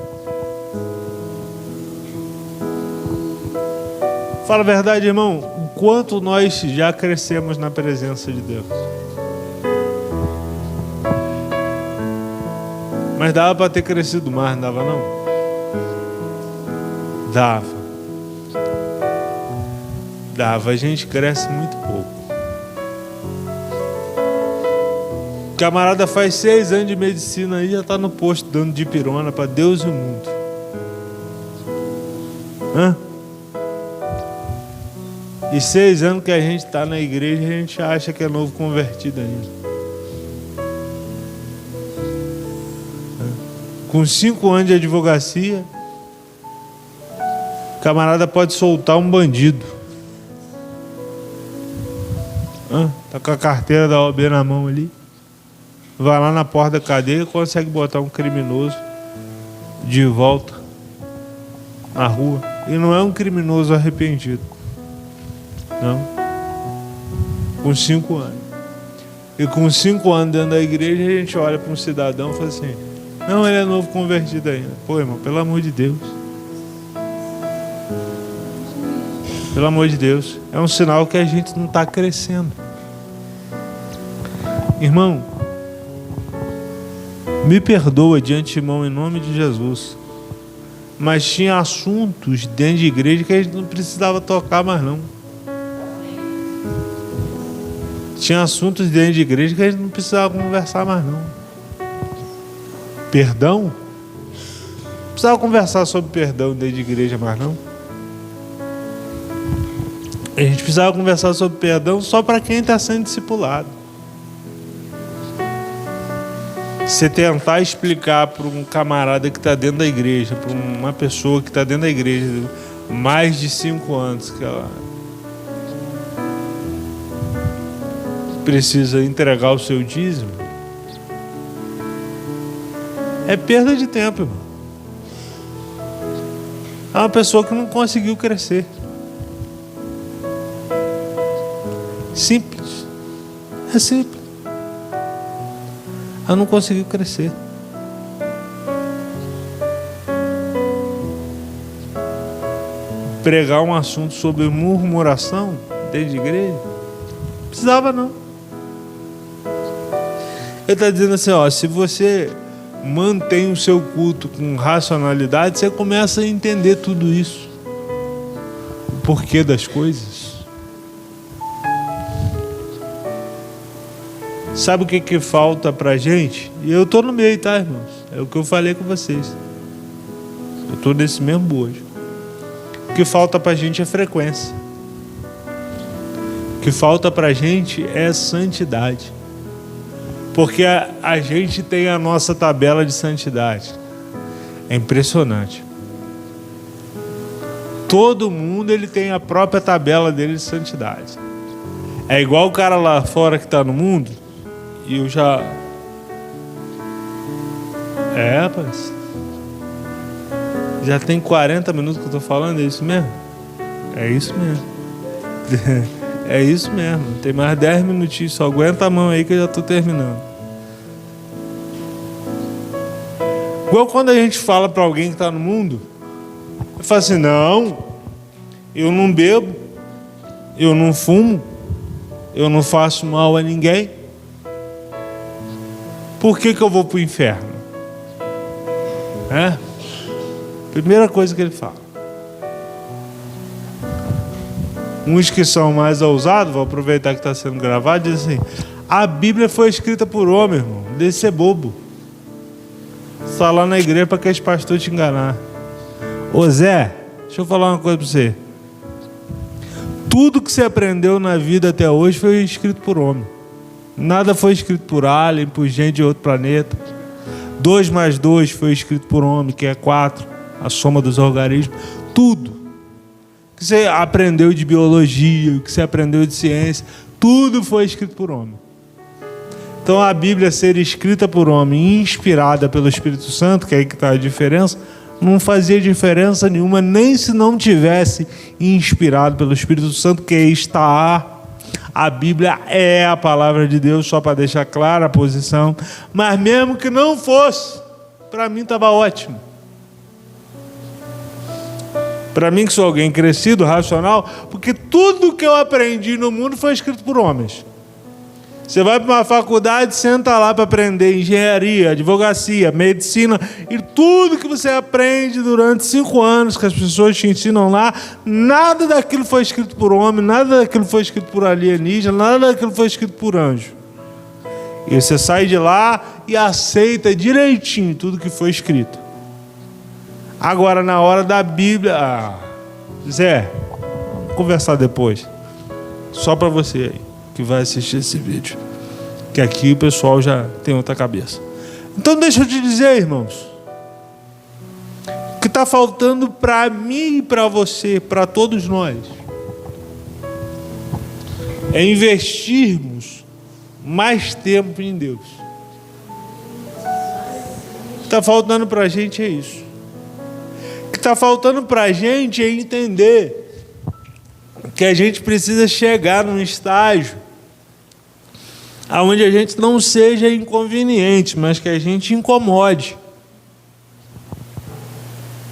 B: Fala a verdade, irmão, o quanto nós já crescemos na presença de Deus. Mas dava para ter crescido mais, não dava não? Dava, a gente cresce muito pouco. O camarada faz 6 anos de medicina aí, já está no posto dando dipirona para Deus e o mundo. E 6 anos que a gente está na igreja, a gente acha que é novo convertido ainda. Com 5 anos de advocacia, o camarada pode soltar um bandido. Tá com a carteira da OAB na mão ali, vai lá na porta da cadeia e consegue botar um criminoso de volta na rua. E não é um criminoso arrependido, não. Com 5 anos. E com 5 anos dentro da igreja, a gente olha para um cidadão e fala assim: não, ele é novo convertido ainda. Pô, irmão, pelo amor de Deus. Pelo amor de Deus. É um sinal que a gente não está crescendo. Irmão, me perdoa de antemão em nome de Jesus, mas tinha assuntos dentro de igreja que a gente não precisava tocar mais não. Tinha assuntos dentro de igreja que a gente não precisava conversar mais não. Perdão? precisava conversar sobre perdão dentro de igreja mais não. A gente precisava conversar sobre perdão só para quem está sendo discipulado. Você tentar explicar para um camarada que está dentro da igreja, para uma pessoa que está dentro da igreja mais de 5 anos, que ela precisa entregar o seu dízimo, é perda de tempo, irmão. É uma pessoa que não conseguiu crescer. Simples. É simples. Ela não conseguiu crescer. Pregar um assunto sobre murmuração dentro de igreja, não precisava não. Ele está dizendo assim, ó, se você mantém o seu culto com racionalidade, você começa a entender tudo isso. O porquê das coisas. Sabe o que falta pra gente? E eu tô no meio, tá, irmãos? É o que eu falei com vocês. Eu tô nesse mesmo bojo. O que falta pra gente é frequência. O que falta pra gente é santidade. Porque a gente tem a nossa tabela de santidade. É impressionante. Todo mundo ele tem a própria tabela dele de santidade. É igual o cara lá fora que está no mundo. E eu já... rapaz. Já tem 40 minutos que eu estou falando, é isso mesmo? É isso mesmo. É isso mesmo. Tem mais 10 minutinhos, só aguenta a mão aí que eu já estou terminando. Igual quando a gente fala para alguém que está no mundo, eu falo assim, não, eu não bebo, eu não fumo, eu não faço mal a ninguém. Por que eu vou para o inferno? Primeira coisa que ele fala. Uns que são mais ousados, vou aproveitar que está sendo gravado, diz assim, a Bíblia foi escrita por homem, irmão, deixa de ser bobo. Está lá na igreja para que esse pastor te enganar. Ô Zé, deixa eu falar uma coisa para você. Tudo que você aprendeu na vida até hoje foi escrito por homem. Nada foi escrito por alien, por gente de outro planeta. 2 mais 2 foi escrito por homem, que é 4, a soma dos organismos. Tudo que você aprendeu de biologia, o que você aprendeu de ciência, tudo foi escrito por homem. Então a Bíblia ser escrita por homem, inspirada pelo Espírito Santo, que é aí que está a diferença, não fazia diferença nenhuma, nem se não tivesse inspirado pelo Espírito Santo, que está... A Bíblia é a palavra de Deus, só para deixar clara a posição. Mas mesmo que não fosse, para mim estava ótimo. Para mim que sou alguém crescido, racional, porque tudo que eu aprendi no mundo foi escrito por homens. Você vai para uma faculdade, senta lá para aprender engenharia, advocacia, medicina, e tudo que você aprende durante 5 anos, que as pessoas te ensinam lá, nada daquilo foi escrito por homem, nada daquilo foi escrito por alienígena, nada daquilo foi escrito por anjo. E você sai de lá e aceita direitinho tudo que foi escrito. Agora, na hora da Bíblia... Zé, vamos conversar depois. Só para você aí, que vai assistir esse vídeo, que aqui o pessoal já tem outra cabeça. Então deixa eu te dizer, irmãos, o que está faltando para mim e para você, para todos nós, é investirmos mais tempo em Deus. O que está faltando para a gente é isso. O que está faltando para a gente é entender que a gente precisa chegar num estágio onde a gente não seja inconveniente, mas que a gente incomode.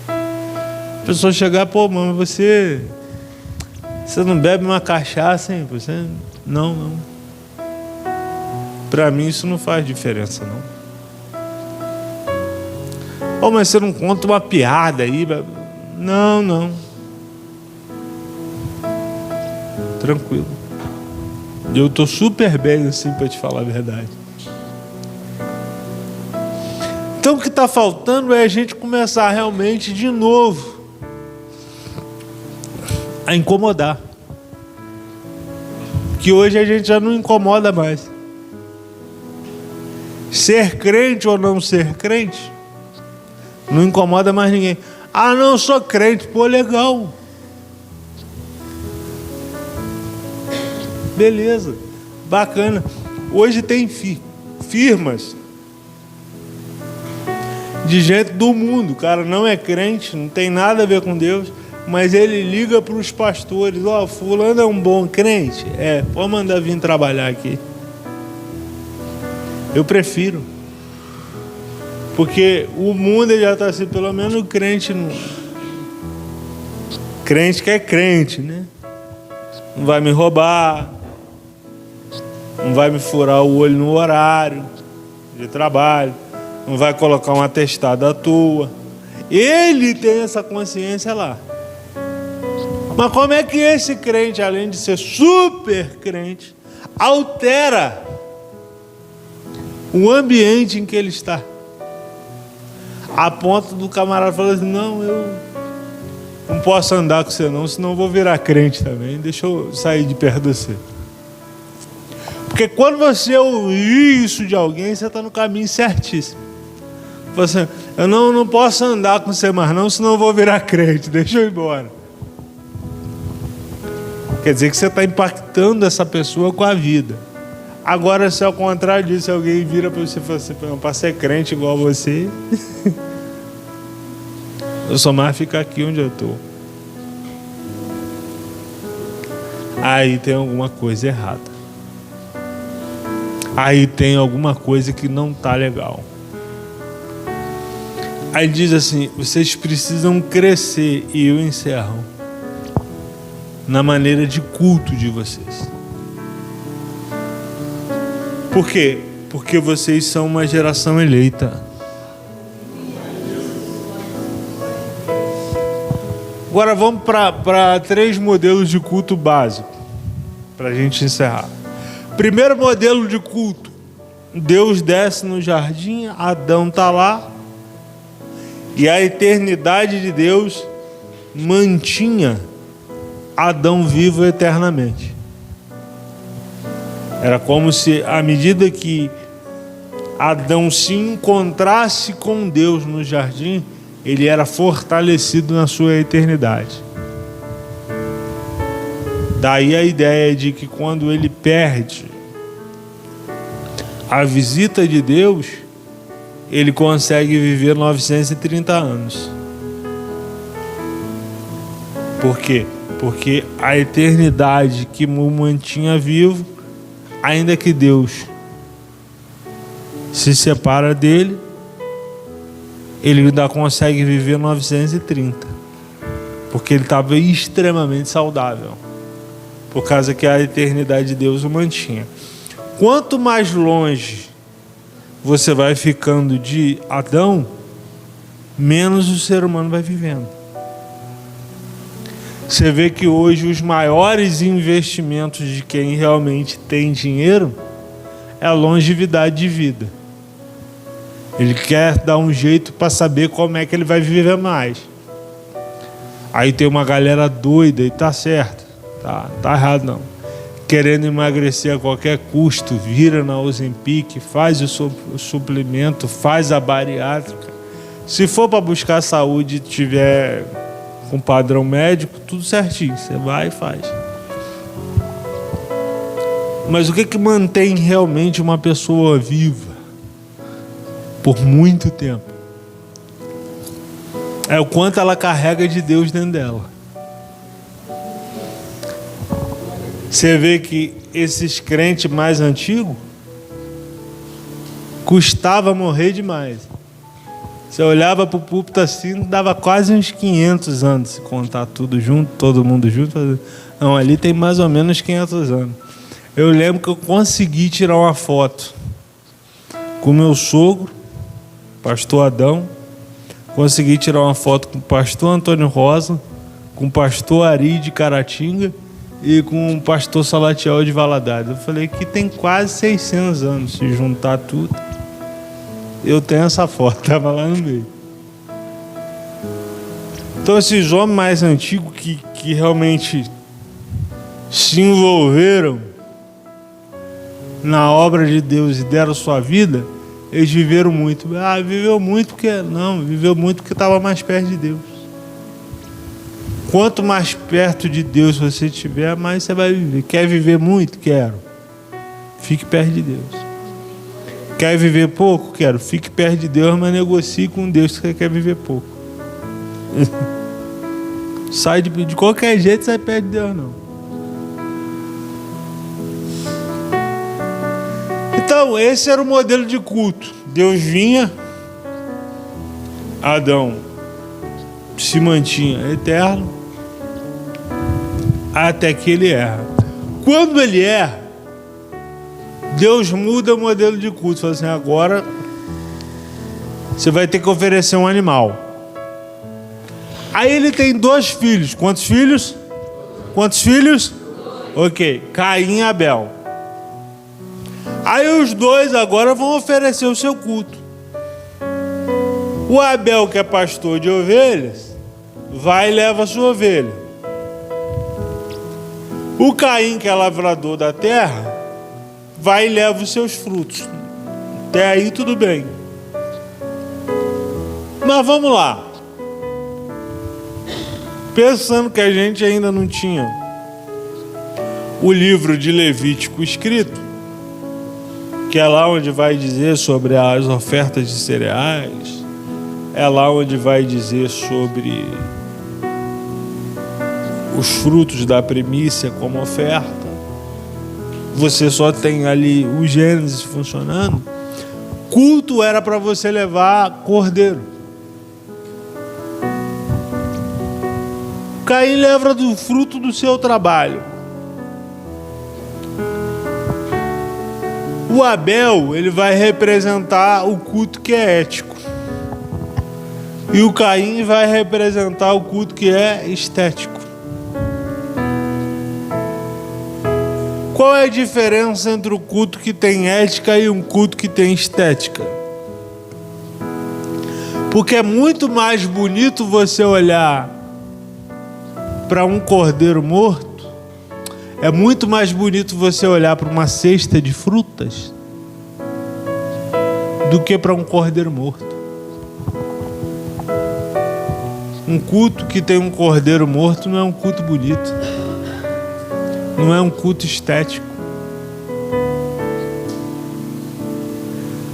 B: A pessoa chegar, pô, mano, você não bebe uma cachaça, hein? Você não. Para mim isso não faz diferença, não. Pô, mas você não conta uma piada aí? Não. Tranquilo. Eu estou super bem assim, para te falar a verdade. Então o que está faltando é a gente começar realmente de novo a incomodar. Que hoje a gente já não incomoda mais. Ser crente ou não ser crente não incomoda mais ninguém. Ah, não, eu sou crente. Pô, legal. Beleza, bacana. Hoje tem firmas de gente do mundo. O cara não é crente, não tem nada a ver com Deus, mas ele liga para os pastores: ó, fulano é um bom crente? Pode mandar vir trabalhar aqui. Eu prefiro. Porque o mundo já está assim, pelo menos o crente não... Crente que é crente, né? Não vai me roubar, não vai me furar o olho no horário de trabalho, não vai colocar um atestado à toa. Ele tem essa consciência lá. Mas como é que esse crente, além de ser super crente, altera o ambiente em que ele está? A ponto do camarada falar assim: não, eu não posso andar com você não, senão eu vou virar crente também. Deixa eu sair de perto de você. Porque quando você ouvir isso de alguém, você está no caminho certíssimo. Você: eu não posso andar com você mais não, senão eu vou virar crente. Deixa eu ir embora. Quer dizer que você está impactando essa pessoa com a vida. Agora, se ao contrário disso, alguém vira para você e fala assim: para ser crente igual a você, eu só mais ficar aqui onde eu estou. Aí tem alguma coisa errada. Aí tem alguma coisa que não está legal. Aí diz assim: vocês precisam crescer, e eu encerro, na maneira de culto de vocês. Por quê? Porque vocês são uma geração eleita. Agora vamos para 3 modelos de culto básico, para a gente encerrar. Primeiro modelo de culto: Deus desce no jardim, Adão está lá, e a eternidade de Deus mantinha Adão vivo eternamente. Era como se, à medida que Adão se encontrasse com Deus no jardim, ele era fortalecido na sua eternidade. Daí a ideia de que quando ele perde a visita de Deus, ele consegue viver 930 anos. Por quê? Porque a eternidade que o mantinha vivo, ainda que Deus se separa dele, ele ainda consegue viver 930. Porque ele estava extremamente saudável. Por causa que a eternidade de Deus o mantinha. Quanto mais longe você vai ficando de Adão, menos o ser humano vai vivendo. Você vê que hoje os maiores investimentos de quem realmente tem dinheiro é a longevidade de vida. Ele quer dar um jeito para saber como é que ele vai viver mais. Aí tem uma galera doida, e tá certo, tá errado não, querendo emagrecer a qualquer custo, vira na Ozempic, faz o suplemento, faz a bariátrica. Se for para buscar saúde e tiver com padrão médico, tudo certinho, você vai e faz. Mas o que mantém realmente uma pessoa viva por muito tempo? É o quanto ela carrega de Deus dentro dela. Você vê que esses crentes mais antigos custava morrer demais. Você olhava para o púlpito assim, dava quase uns 500 anos, se contar tudo junto, todo mundo junto. Não, ali tem mais ou menos 500 anos. Eu lembro que eu consegui tirar uma foto com meu sogro, pastor Adão, consegui tirar uma foto com o pastor Antônio Rosa, com o pastor Ari de Caratinga e com o pastor Salatiel de Valadares. Eu falei que tem quase 600 anos, se juntar tudo. Eu tenho essa foto, estava lá no meio. Então esses homens mais antigos que realmente se envolveram na obra de Deus e deram sua vida, eles viveram muito. Viveu muito porque... Não, viveu muito porque estava mais perto de Deus. Quanto mais perto de Deus você estiver, mais você vai viver. Quer viver muito? Quero. Fique perto de Deus. Quer viver pouco? Quero. Fique perto de Deus, mas negocie com Deus que você quer viver pouco. Sai de qualquer jeito, sai perto de Deus, não. Então, esse era o modelo de culto. Deus vinha, Adão se mantinha eterno, até que ele erra. Quando ele erra, Deus muda o modelo de culto. Fala assim, agora você vai ter que oferecer um animal. Aí ele tem 2 filhos. Quantos filhos? Quantos filhos? Ok, Caim e Abel. Aí os 2 agora vão oferecer o seu culto. O Abel, que é pastor de ovelhas, vai e leva a sua ovelha. O Caim, que é lavrador da terra, vai e leva os seus frutos. Até aí tudo bem. Mas vamos lá. Pensando que a gente ainda não tinha o livro de Levítico escrito, que é lá onde vai dizer sobre as ofertas de cereais, é lá onde vai dizer sobre os frutos da primícia como oferta. Você só tem ali o Gênesis funcionando. Culto era para você levar cordeiro. Caim leva do fruto do seu trabalho. O Abel, ele vai representar o culto que é ético. E o Caim vai representar o culto que é estético. Qual é a diferença entre o culto que tem ética e um culto que tem estética? Porque é muito mais bonito você olhar para um cordeiro morto, é muito mais bonito você olhar para uma cesta de frutas do que para um cordeiro morto. Um culto que tem um cordeiro morto não é um culto bonito, não é um culto estético,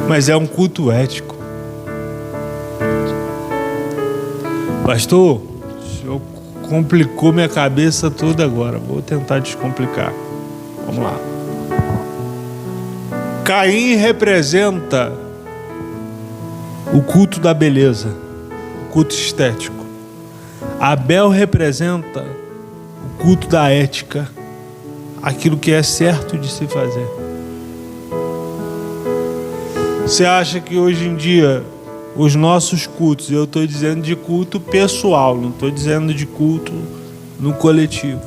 B: mas é um culto ético. Pastor, o senhor complicou minha cabeça toda agora. Vou tentar descomplicar. Vamos lá. Caim representa o culto da beleza, o culto estético. Abel representa o culto da ética, aquilo que é certo de se fazer. Você acha que hoje em dia os nossos cultos, eu estou dizendo de culto pessoal, não estou dizendo de culto no coletivo,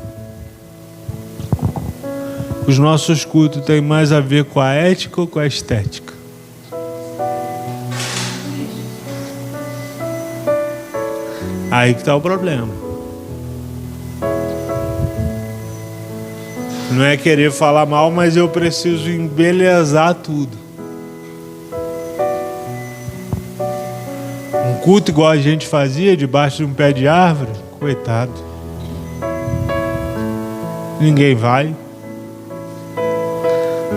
B: os nossos cultos têm mais a ver com a ética ou com a estética? Aí que está o problema. Não é querer falar mal, mas eu preciso embelezar tudo. Um culto igual a gente fazia debaixo de um pé de árvore, coitado, ninguém vai.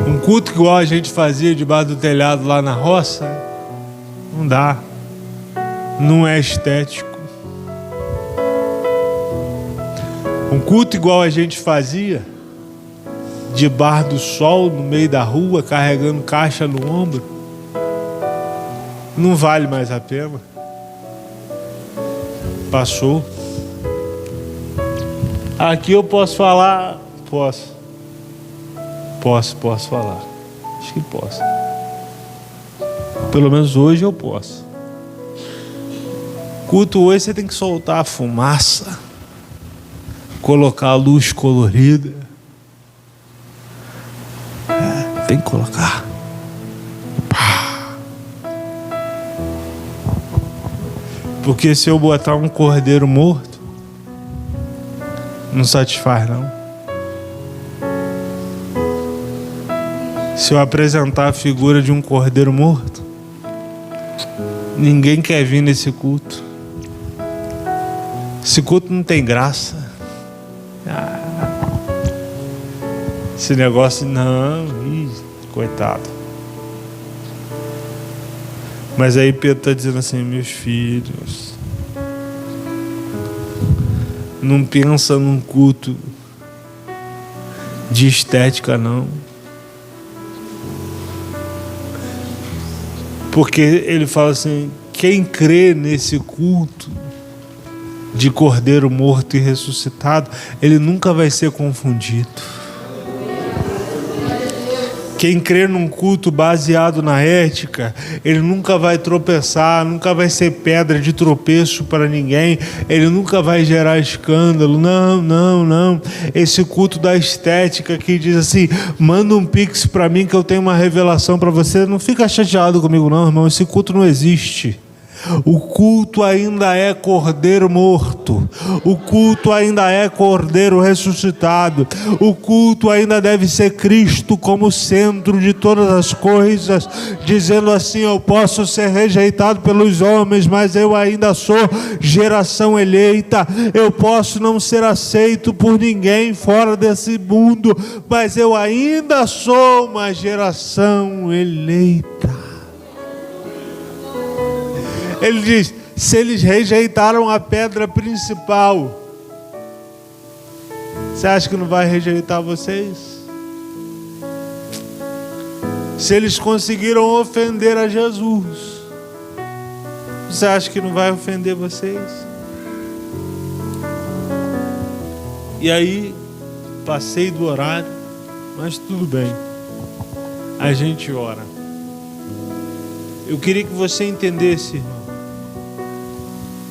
B: Um culto igual a gente fazia debaixo do telhado lá na roça, não dá, não é estético. Um culto igual a gente fazia debaixo do sol, no meio da rua, carregando caixa no ombro, não vale mais a pena. Passou. Aqui eu posso falar? Posso falar. Acho que posso. Pelo menos hoje eu posso. Culto hoje você tem que soltar a fumaça, colocar a luz colorida. Tem que colocar. Porque se eu botar um cordeiro morto, não satisfaz não. Se eu apresentar a figura de um cordeiro morto, ninguém quer vir nesse culto. Esse culto não tem graça. Esse negócio, não, coitado. Mas aí Pedro está dizendo assim: meus filhos, não pensa num culto de estética não. Porque ele fala assim: quem crê nesse culto de cordeiro morto e ressuscitado, ele nunca vai ser confundido. Quem crê num culto baseado na ética, ele nunca vai tropeçar, nunca vai ser pedra de tropeço para ninguém, ele nunca vai gerar escândalo. Não, não, não. Esse culto da estética que diz assim: manda um pix para mim que eu tenho uma revelação para você. Não fica chateado comigo não, irmão. Esse culto não existe. O culto ainda é cordeiro morto. O culto ainda é cordeiro ressuscitado. O culto ainda deve ser Cristo como centro de todas as coisas, dizendo assim: eu posso ser rejeitado pelos homens, mas eu ainda sou geração eleita. Eu posso não ser aceito por ninguém fora desse mundo, mas eu ainda sou uma geração eleita. Ele diz: se eles rejeitaram a pedra principal, você acha que não vai rejeitar vocês? Se eles conseguiram ofender a Jesus, você acha que não vai ofender vocês? E aí, passei do horário, mas tudo bem, a gente ora. Eu queria que você entendesse, irmão,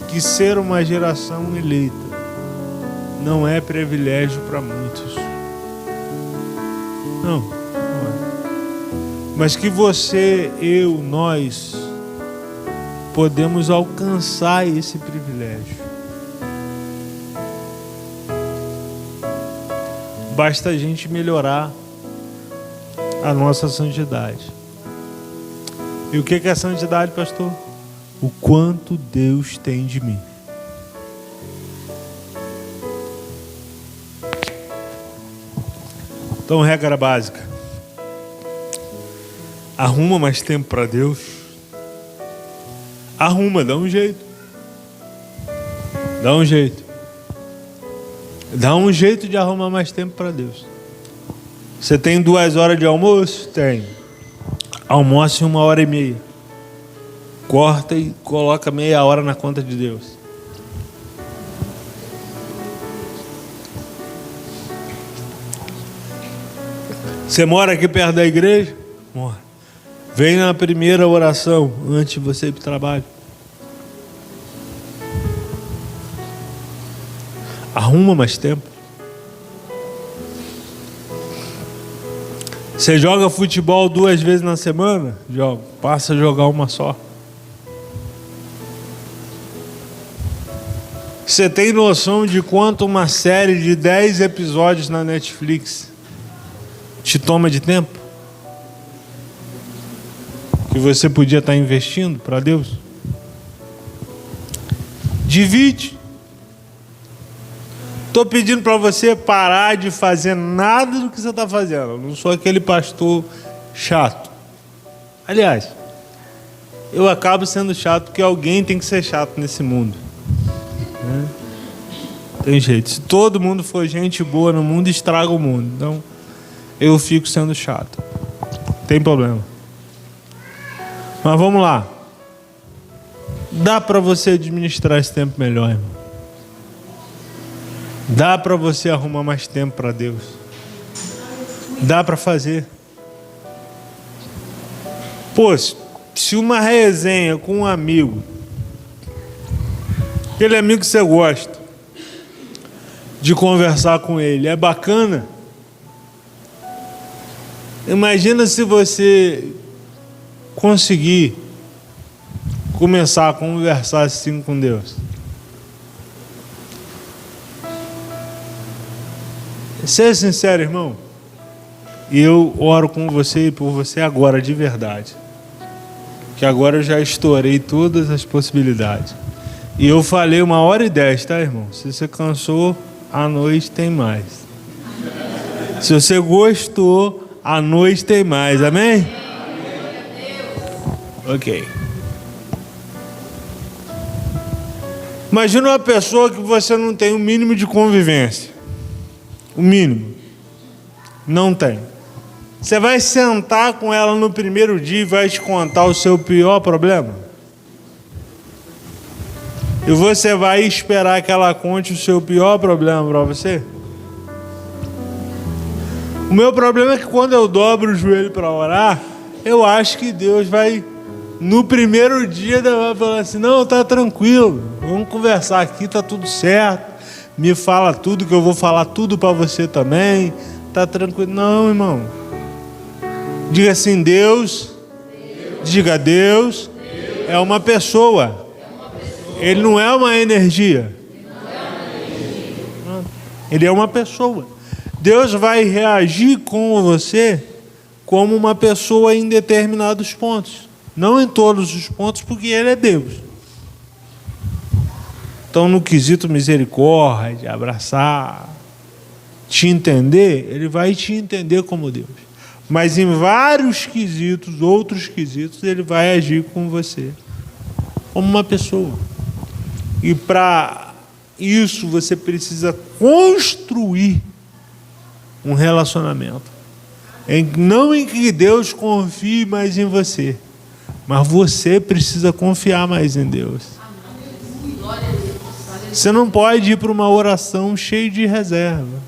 B: que ser uma geração eleita não é privilégio para muitos. Não é. Mas que você, eu, nós podemos alcançar esse privilégio. Basta a gente melhorar a nossa santidade. E o que é santidade, pastor? O quanto Deus tem de mim. Então, regra básica: arruma mais tempo para Deus. Arruma, dá um jeito. Dá um jeito. Dá um jeito de arrumar mais tempo para Deus. Você tem 2 horas de almoço? Tem. Almoce 1h30. Corta e coloca meia hora na conta de Deus. Você mora aqui perto da igreja? Mora. Vem na primeira oração antes de você ir para o trabalho. Arruma mais tempo. Você joga futebol 2 vezes na semana? Joga. Passa a jogar uma só. Você tem noção de quanto uma série de 10 episódios na Netflix te toma de tempo? Que você podia estar investindo para Deus? Divide. Estou pedindo para você parar de fazer nada do que você está fazendo. Eu não sou aquele pastor chato. Aliás, eu acabo sendo chato porque alguém tem que ser chato nesse mundo. Tem jeito. Se todo mundo for gente boa no mundo, estraga o mundo. Então, eu fico sendo chato. Tem problema. Mas vamos lá. Dá para você administrar esse tempo melhor, irmão. Dá para você arrumar mais tempo para Deus. Dá para fazer. Pô, se uma resenha com um amigo, aquele amigo que você gosta de conversar com ele, é bacana. Imagina se você conseguir começar a conversar assim com Deus. Seja sincero, irmão. E eu oro com você e por você agora, de verdade. Que agora eu já estourei todas as possibilidades. E eu falei 1h10, tá, irmão? Se você cansou, à noite tem mais. Se você gostou, à noite tem mais. Amém? Ok. Imagina uma pessoa que você não tem o mínimo de convivência. O mínimo. Não tem. Você vai sentar com ela no primeiro dia e vai te contar o seu pior problema? E você vai esperar que ela conte o seu pior problema para você? O meu problema é que quando eu dobro o joelho para orar, eu acho que Deus vai, no primeiro dia, vai falar assim: não, tá tranquilo, vamos conversar aqui, tá tudo certo, me fala tudo que eu vou falar tudo para você também, tá tranquilo. Não, irmão. Diga assim: Deus. Diga: Deus é uma pessoa. Ele não é uma energia. Ele é uma pessoa. Deus vai reagir com você como uma pessoa em determinados pontos. Não em todos os pontos, porque Ele é Deus. Então, no quesito misericórdia, abraçar, te entender, Ele vai te entender como Deus. Mas em vários quesitos, outros quesitos, Ele vai agir com você como uma pessoa. E para isso você precisa construir um relacionamento. Não em que Deus confie mais em você, mas você precisa confiar mais em Deus. Você não pode ir para uma oração cheia de reserva.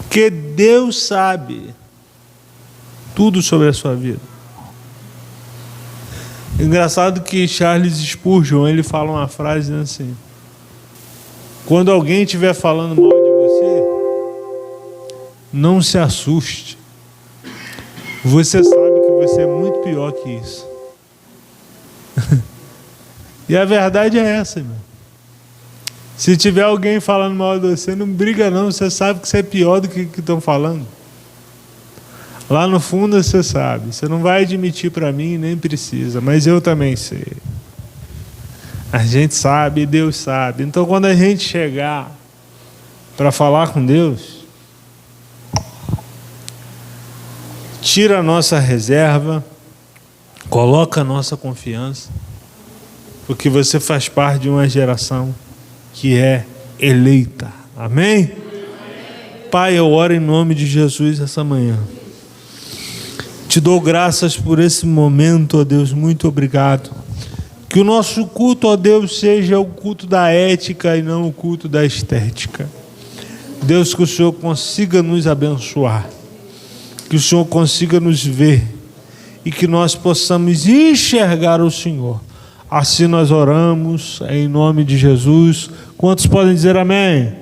B: Porque Deus sabe tudo sobre a sua vida. Engraçado que Charles Spurgeon, ele fala uma frase assim: quando alguém estiver falando mal de você, não se assuste. Você sabe que você é muito pior que isso. E a verdade é essa, irmão. Se tiver alguém falando mal de você, não briga não, você sabe que você é pior do que estão falando. Lá no fundo você sabe, você não vai admitir para mim, nem precisa, mas eu também sei. A gente sabe, Deus sabe. Então quando a gente chegar para falar com Deus, tira a nossa reserva, coloca a nossa confiança, porque você faz parte de uma geração que é eleita. Amém? Pai, eu oro em nome de Jesus essa manhã. Te dou graças por esse momento, ó Deus, muito obrigado. Que o nosso culto, ó Deus, seja o culto da ética e não o culto da estética. Deus, que o Senhor consiga nos abençoar, que o Senhor consiga nos ver e que nós possamos enxergar o Senhor. Assim nós oramos, em nome de Jesus. Quantos podem dizer amém?